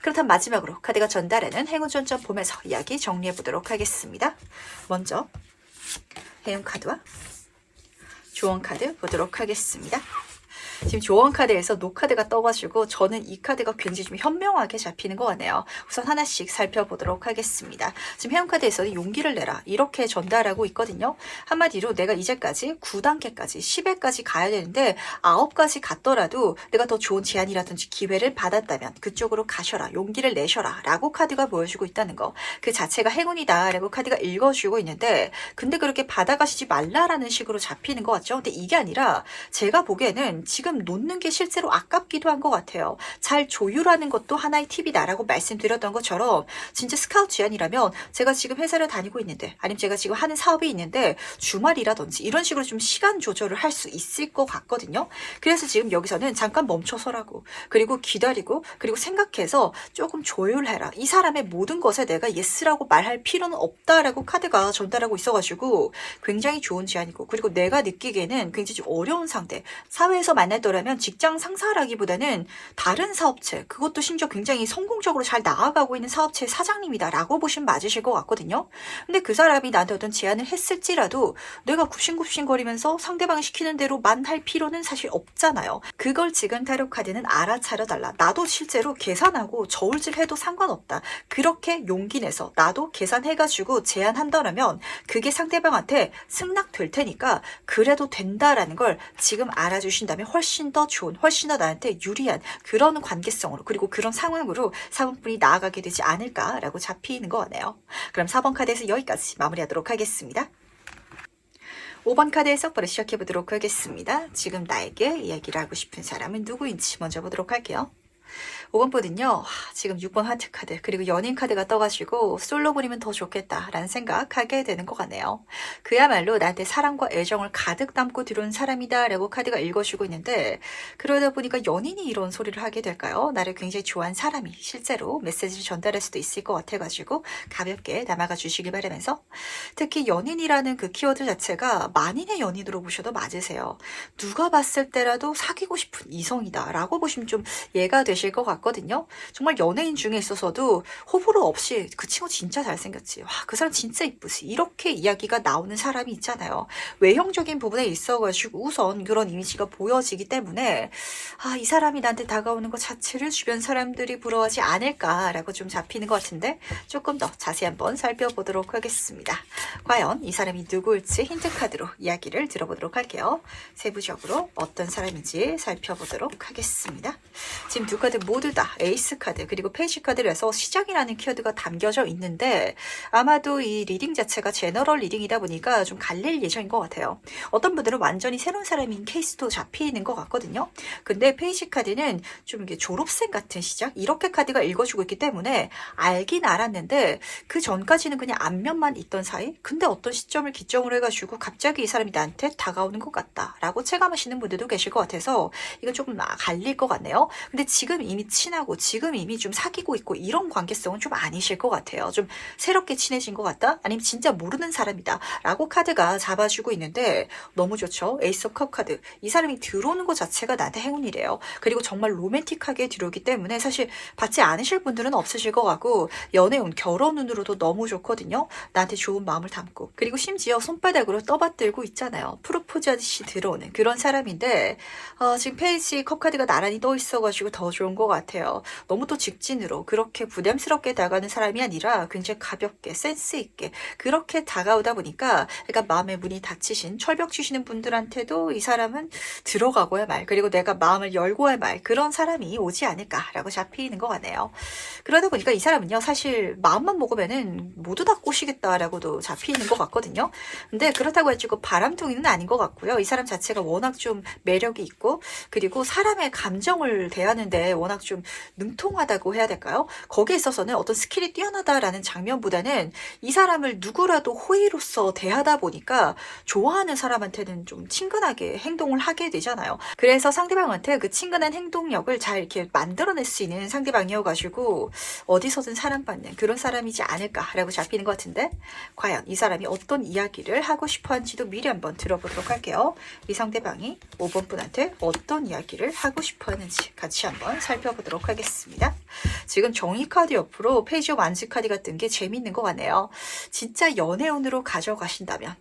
그렇다면 마지막으로 카드가 전달하는 행운 전점 보면서 이야기 정리해 보도록 하겠습니다. 먼저 행운 카드와 조언 카드 보도록 하겠습니다. 지금 조언 카드에서 노 카드가 떠가지고 저는 이 카드가 굉장히 좀 현명하게 잡히는 것 같네요. 우선 하나씩 살펴보도록 하겠습니다. 지금 행운 카드에서는 용기를 내라 이렇게 전달하고 있거든요. 한마디로 내가 이제까지 9단계까지 10회까지 가야 되는데 9까지 갔더라도 내가 더 좋은 제안이라든지 기회를 받았다면 그쪽으로 가셔라, 용기를 내셔라 라고 카드가 보여주고 있다는 거, 그 자체가 행운이다 라고 카드가 읽어주고 있는데, 근데 그렇게 받아가시지 말라라는 식으로 잡히는 것 같죠. 근데 이게 아니라 제가 보기에는 지금 놓는 게 실제로 아깝기도 한 것 같아요. 잘 조율하는 것도 하나의 팁이다라고 말씀드렸던 것처럼 진짜 스카우트 제안이라면 제가 지금 회사를 다니고 있는데, 아니면 제가 지금 하는 사업이 있는데 주말이라든지 이런 식으로 좀 시간 조절을 할 수 있을 것 같거든요. 그래서 지금 여기서는 잠깐 멈춰서라고, 그리고 기다리고, 그리고 생각해서 조금 조율해라. 이 사람의 모든 것에 내가 예스라고 말할 필요는 없다라고 카드가 전달하고 있어가지고 굉장히 좋은 제안이고, 그리고 내가 느끼기에는 굉장히 좀 어려운 상대, 사회에서 만났더라면 직장 상사라기보다는 다른 사업체, 그것도 심지어 굉장히 성공적으로 잘 나아가고 있는 사업체의 사장님이다 라고 보시면 맞으실 것 같거든요. 근데 그 사람이 나한테 어떤 제안을 했을지라도 내가 굽신굽신거리면서 상대방이 시키는 대로만 할 필요는 사실 없잖아요. 그걸 지금 타로 카드는 알아차려달라. 나도 실제로 계산하고 저울질 해도 상관없다. 그렇게 용기 내서 나도 계산해가지고 제안한다면 그게 상대방한테 승낙될 테니까 그래도 된다라는 걸 지금 알아주신다면 훨씬 더 좋은, 훨씬 더 나한테 유리한 그런 관계성으로, 그리고 그런 상황으로 사분분이 나아가게 되지 않을까라고 잡히는 것 같네요. 그럼 4번 카드에서 여기까지 마무리하도록 하겠습니다. 5번 카드의 썩버를 시작해보도록 하겠습니다. 지금 나에게 이야기를 하고 싶은 사람은 누구인지 먼저 보도록 할게요. 5번 분은요, 지금 6번 하트 카드, 그리고 연인 카드가 떠가지고 솔로 보내면 더 좋겠다라는 생각하게 되는 것 같네요. 그야말로 나한테 사랑과 애정을 가득 담고 들어온 사람이다 라고 카드가 읽어주고 있는데, 그러다 보니까 연인이 이런 소리를 하게 될까요? 나를 굉장히 좋아하는 사람이 실제로 메시지를 전달할 수도 있을 것 같아가지고 가볍게 남아가 주시길 바라면서, 특히 연인이라는 그 키워드 자체가 만인의 연인으로 보셔도 맞으세요. 누가 봤을 때라도 사귀고 싶은 이성이다 라고 보시면 좀 이해가 되실 것 같거든요. 정말 연예인 중에 있어서도 호불호 없이 그 친구 진짜 잘생겼지, 와, 그 사람 진짜 이쁘지, 이렇게 이야기가 나오는 사람이 있잖아요. 외형적인 부분에 있어가지고 우선 그런 이미지가 보여지기 때문에 이 사람이 나한테 다가오는 것 자체를 주변 사람들이 부러워하지 않을까라고 좀 잡히는 것 같은데, 조금 더 자세히 한번 살펴보도록 하겠습니다. 과연 이 사람이 누구일지 힌트 카드로 이야기를 들어보도록 할게요. 세부적으로 어떤 사람인지 살펴보도록 하겠습니다. 지금 두 카드 모두 다 에이스 카드 그리고 페이지 카드라서 시작이라는 키워드가 담겨져 있는데, 아마도 이 리딩 자체가 제너럴 리딩이다 보니까 좀 갈릴 예정인 것 같아요. 어떤 분들은 완전히 새로운 사람인 케이스도 잡히는 것 같거든요. 근데 페이지 카드는 좀 이게 졸업생 같은 시작, 이렇게 카드가 읽어주고 있기 때문에 알긴 알았는데 그 전까지는 그냥 안면만 있던 사이, 근데 어떤 시점을 기점으로 해가지고 갑자기 이 사람이 나한테 다가오는 것 같다 라고 체감하시는 분들도 계실 것 같아서 이건 조금 갈릴 것 같네요. 근데 지금 이미 친하고 지금 이미 좀 사귀고 있고 이런 관계성은 좀 아니실 것 같아요. 좀 새롭게 친해진 것 같다? 아니면 진짜 모르는 사람이다 라고 카드가 잡아주고 있는데, 너무 좋죠. 에이스 오브 컵 카드, 이 사람이 들어오는 것 자체가 나한테 행운이래요. 그리고 정말 로맨틱하게 들어오기 때문에 사실 받지 않으실 분들은 없으실 것 같고, 연애운, 결혼운으로도 너무 좋거든요. 나한테 좋은 마음을 담고, 그리고 심지어 손바닥으로 떠받들고 있잖아요. 프로포즈 하듯이 들어오는 그런 사람인데, 지금 페이지 컵 카드가 나란히 떠 있어가지고 더 좋은 것 같아요. 같아요. 너무 또 직진으로 그렇게 부담스럽게 다가가는 사람이 아니라 굉장히 가볍게 센스 있게 그렇게 다가오다 보니까 그러니까 마음의 문이 닫히신 철벽 치시는 분들한테도 이 사람은 들어가고야 말 그리고 내가 마음을 열고야 말 그런 사람이 오지 않을까라고 잡히는 것 같네요. 그러다 보니까 이 사람은요 사실 마음만 먹으면은 모두 다 꼬시겠다라고도 잡히는 것 같거든요. 근데 그렇다고 해가지고 바람둥이는 아닌 것 같고요. 이 사람 자체가 워낙 좀 매력이 있고 그리고 사람의 감정을 대하는데 워낙 좀 능통하다고 해야 될까요? 거기에 있어서는 어떤 스킬이 뛰어나다라는 장면보다는 이 사람을 누구라도 호의로서 대하다 보니까 좋아하는 사람한테는 좀 친근하게 행동을 하게 되잖아요. 그래서 상대방한테 그 친근한 행동력을 잘 이렇게 만들어낼 수 있는 상대방이어가지고 어디서든 사랑받는 그런 사람이지 않을까라고 잡히는 것 같은데 과연 이 사람이 어떤 이야기를 하고 싶어 하는지도 미리 한번 들어보도록 할게요. 이 상대방이 5번 분한테 어떤 이야기를 하고 싶어 하는지 같이 한번 살펴보도록 하겠습니다. 지금 정의 카드 옆으로 페이지 오브 완즈 카드가 뜬 게 재밌는 것 같네요. 진짜 연애운으로 가져가신다면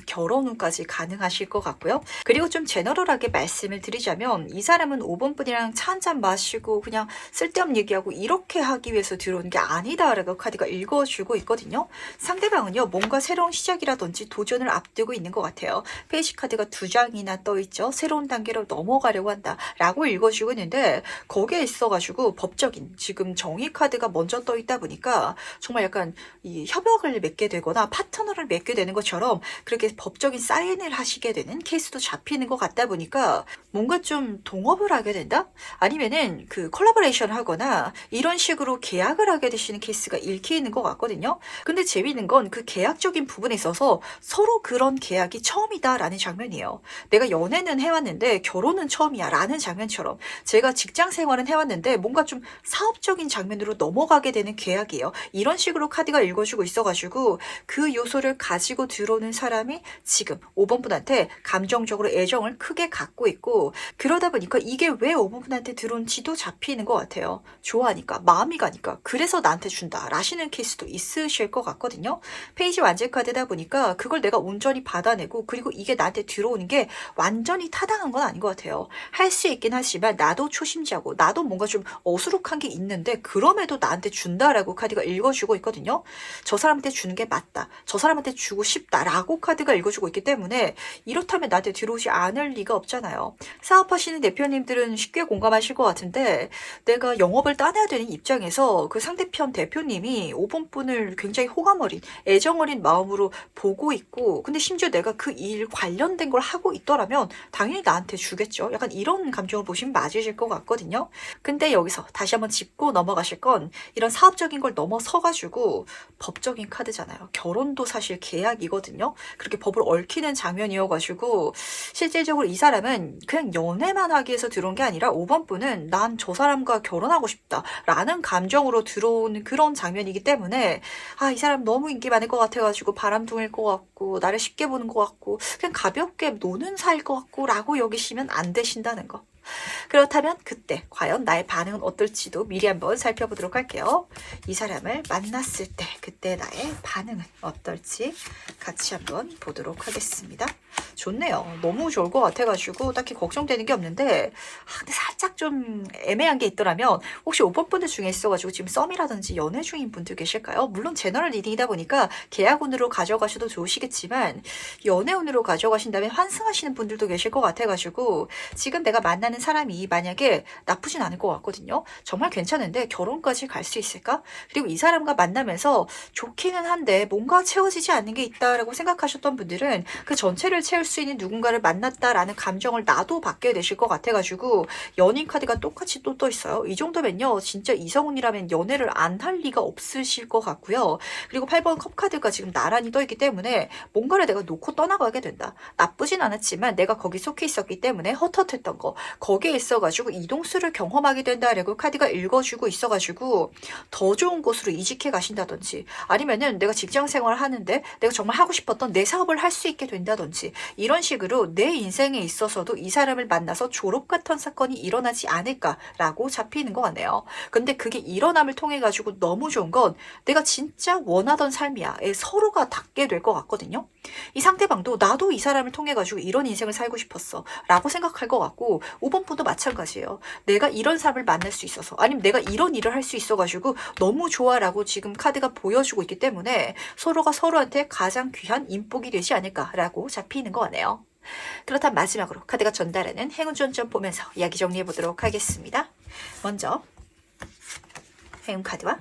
결혼 운까지 가능하실 것 같고요. 그리고 좀 제너럴하게 말씀을 드리자면 이 사람은 5번 분이랑 차 한잔 마시고 그냥 쓸데없는 얘기하고 이렇게 하기 위해서 들어오는 게 아니다라고 카드가 읽어주고 있거든요. 상대방은요 뭔가 새로운 시작이라든지 도전을 앞두고 있는 것 같아요. 페이지 카드가 2장이나 떠있죠. 새로운 단계로 넘어가려고 한다라고 읽어주고 있는데 거기에 있어가지고 법적인 지금 정의 카드가 먼저 떠있다 보니까 정말 약간 이 협약을 맺게 되거나 파트너를 맺게 되는 것처럼 그렇게 법적인 사인을 하시게 되는 케이스도 잡히는 것 같다 보니까 뭔가 좀 동업을 하게 된다? 아니면은 그 콜라보레이션을 하거나 이런 식으로 계약을 하게 되시는 케이스가 읽히는 것 같거든요. 근데 재미있는 건 그 계약적인 부분에 있어서 서로 그런 계약이 처음이다라는 장면이에요. 내가 연애는 해왔는데 결혼은 처음이야 라는 장면처럼 제가 직장 생활은 해왔는데 뭔가 좀 사업적인 장면으로 넘어가게 되는 계약이에요. 이런 식으로 카드가 읽어주고 있어가지고 그 요소를 가지고 들어오는 사람이 지금 5번 분한테 감정적으로 애정을 크게 갖고 있고 그러다 보니까 이게 왜 5번 분한테 들어온지도 잡히는 것 같아요. 좋아하니까 마음이 가니까 그래서 나한테 준다 라시는 케이스도 있으실 것 같거든요. 페이지 완제 카드다 보니까 그걸 내가 온전히 받아내고 그리고 이게 나한테 들어오는 게 완전히 타당한 건 아닌 것 같아요. 할 수 있긴 하지만 나도 초심자고 나도 뭔가 좀 어수룩한 게 있는데 그럼에도 나한테 준다라고 카드가 읽어주고 있거든요. 저 사람한테 주는 게 맞다. 저 사람한테 주고 싶다라고 카드가 읽어주고 있기 때문에 이렇다면 나한테 들어오지 않을 리가 없잖아요. 사업하시는 대표님들은 쉽게 공감하실 것 같은데 내가 영업을 따내야 되는 입장에서 그 상대편 대표님이 5번 분을 굉장히 호감 어린 애정 어린 마음으로 보고 있고 근데 심지어 내가 그 일 관련된 걸 하고 있더라면 당연히 나한테 주겠죠. 약간 이런 감정을 보시면 맞으실 것 같거든요. 근데 여기서 다시 한번 짚고 넘어가실 건 이런 사업적인 걸 넘어서가지고 법적인 카드잖아요. 결혼도 사실 계약이거든요. 그렇게 법을 얽히는 장면이어가지고 실질적으로 이 사람은 그냥 연애만 하기 위해서 들어온 게 아니라 5번 분은 난 저 사람과 결혼하고 싶다 라는 감정으로 들어오는 그런 장면이기 때문에 이 사람 너무 인기 많을 것 같아가지고 바람둥일 것 같고 나를 쉽게 보는 것 같고 그냥 가볍게 노는 사이일 것 같고 라고 여기시면 안 되신다는 거. 그렇다면 그때 과연 나의 반응은 어떨지도 미리 한번 살펴보도록 할게요. 이 사람을 만났을 때 그때 나의 반응은 어떨지 같이 한번 보도록 하겠습니다. 좋네요. 너무 좋을 것 같아가지고 딱히 걱정되는 게 없는데 근데 살짝 좀 애매한 게 있더라면 혹시 5번 분들 중에 있어가지고 지금 썸이라든지 연애 중인 분들 계실까요? 물론 제너럴 리딩이다 보니까 계약운으로 가져가셔도 좋으시겠지만 연애운으로 가져가신다면 환승하시는 분들도 계실 것 같아가지고 지금 내가 만나는 사람이 만약에 나쁘진 않을 것 같거든요. 정말 괜찮은데 결혼까지 갈 수 있을까? 그리고 이 사람과 만나면서 좋기는 한데 뭔가 채워지지 않는 게 있다라고 생각하셨던 분들은 그 전체를 채울 수 있는 누군가를 만났다라는 감정을 나도 받게 되실 것 같아가지고 연인 카드가 똑같이 또 떠 있어요. 이 정도면요 진짜 이성훈이라면 연애를 안 할 리가 없으실 것 같고요. 그리고 8번 컵 카드가 지금 나란히 떠 있기 때문에 뭔가를 내가 놓고 떠나가게 된다. 나쁘진 않았지만 내가 거기 속해 있었기 때문에 헛헛했던 거 거기에 있어가지고 이동수를 경험하게 된다라고 카드가 읽어주고 있어가지고 더 좋은 곳으로 이직해 가신다든지 아니면은 내가 직장 생활을 하는데 내가 정말 하고 싶었던 내 사업을 할 수 있게 된다든지 이런 식으로 내 인생에 있어서도 이 사람을 만나서 졸업 같은 사건이 일어나지 않을까라고 잡히는 것 같네요. 근데 그게 일어남을 통해 가지고 너무 좋은 건 내가 진짜 원하던 삶이야. 서로가 닿게 될 것 같거든요. 이 상대방도 나도 이 사람을 통해 가지고 이런 인생을 살고 싶었어 라고 생각할 것 같고 5번 분도 마찬가지예요. 내가 이런 사람을 만날 수 있어서 아니면 내가 이런 일을 할 수 있어 가지고 너무 좋아 라고 지금 카드가 보여주고 있기 때문에 서로가 서로한테 가장 귀한 인복이 되지 않을까라고 잡히는 것 같네요. 그렇다면 마지막으로 카드가 전달하는 행운 전점 보면서 이야기 정리해 보도록 하겠습니다. 먼저 행운 카드와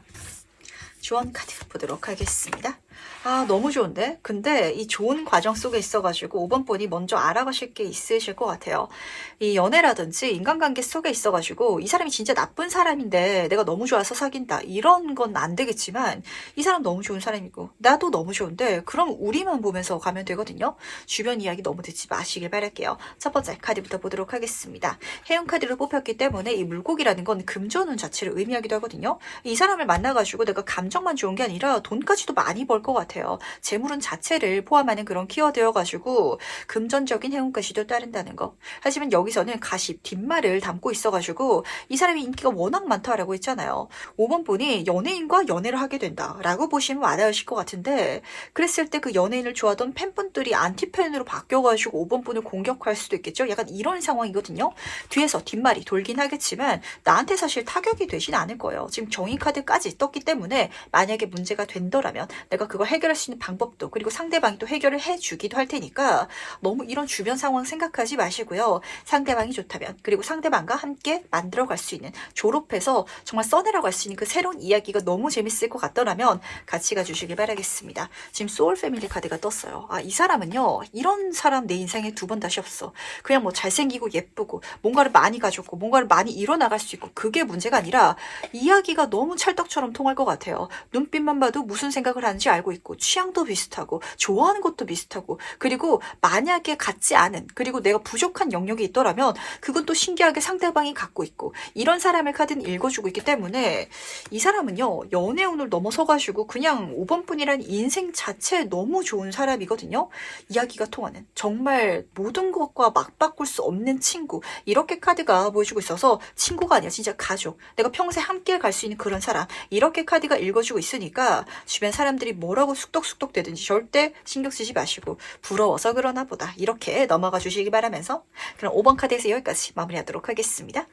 조언 카드 보도록 하겠습니다. 아, 너무 좋은데? 근데 이 좋은 과정 속에 있어가지고 5번 분이 먼저 알아가실 게 있으실 것 같아요. 이 연애라든지 인간관계 속에 있어가지고 이 사람이 진짜 나쁜 사람인데 내가 너무 좋아서 사귄다. 이런 건 안 되겠지만 이 사람 너무 좋은 사람이고 나도 너무 좋은데 그럼 우리만 보면서 가면 되거든요. 주변 이야기 너무 듣지 마시길 바랄게요. 첫 번째 카드부터 보도록 하겠습니다. 해운 카드를 뽑혔기 때문에 이 물고기라는 건 금전운 자체를 의미하기도 하거든요. 이 사람을 만나가지고 내가 감정만 좋은 게 아니라 돈까지도 많이 벌 것 같아요. 재물운 자체를 포함하는 그런 키워드여가지고 금전적인 행운까지도 따른다는 거. 하지만 여기서는 가십, 뒷말을 담고 있어가지고 이 사람이 인기가 워낙 많다라고 했잖아요. 5번 분이 연예인과 연애를 하게 된다라고 보시면 와닿으실 것 같은데 그랬을 때 그 연예인을 좋아하던 팬분들이 안티팬으로 바뀌어가지고 5번 분을 공격할 수도 있겠죠. 약간 이런 상황이거든요. 뒤에서 뒷말이 돌긴 하겠지만 나한테 사실 타격이 되진 않을 거예요. 지금 정의 카드까지 떴기 때문에 만약에 문제가 된다라면 내가 그걸 해결할 수 있는 방법도 그리고 상대방이 또 해결을 해주기도 할 테니까 너무 이런 주변 상황 생각하지 마시고요. 상대방이 좋다면 그리고 상대방과 함께 만들어갈 수 있는 졸업해서 정말 써내려갈 수 있는 그 새로운 이야기가 너무 재밌을 것 같더라면 같이 가주시길 바라겠습니다. 지금 소울 패밀리 카드가 떴어요. 아, 이 사람은요. 이런 사람 내 인생에 두 번 다시 없어. 그냥 뭐 잘생기고 예쁘고 뭔가를 많이 가졌고 뭔가를 많이 이뤄나갈 수 있고 그게 문제가 아니라 이야기가 너무 찰떡처럼 통할 것 같아요. 눈빛만 봐도 무슨 생각을 하는지 알고 있고 취향도 비슷하고 좋아하는 것도 비슷하고 그리고 만약에 같지 않은 그리고 내가 부족한 영역이 있더라면 그건 또 신기하게 상대방이 갖고 있고 이런 사람의 카드는 읽어주고 있기 때문에 이 사람은요 연애운을 넘어서가지고 그냥 5번 분이란 인생 자체에 너무 좋은 사람이거든요. 이야기가 통하는 정말 모든 것과 맞바꿀 수 없는 친구 이렇게 카드가 보여주고 있어서 친구가 아니라 진짜 가족 내가 평생 함께 갈 수 있는 그런 사람 이렇게 카드가 읽어주고 있으니까 주변 사람들이 뭐라고 쑥덕쑥덕 되든지 절대 신경 쓰지 마시고 부러워서 그러나 보다 이렇게 넘어가 주시기 바라면서 그럼 5번 카드에서 여기까지 마무리하도록 하겠습니다.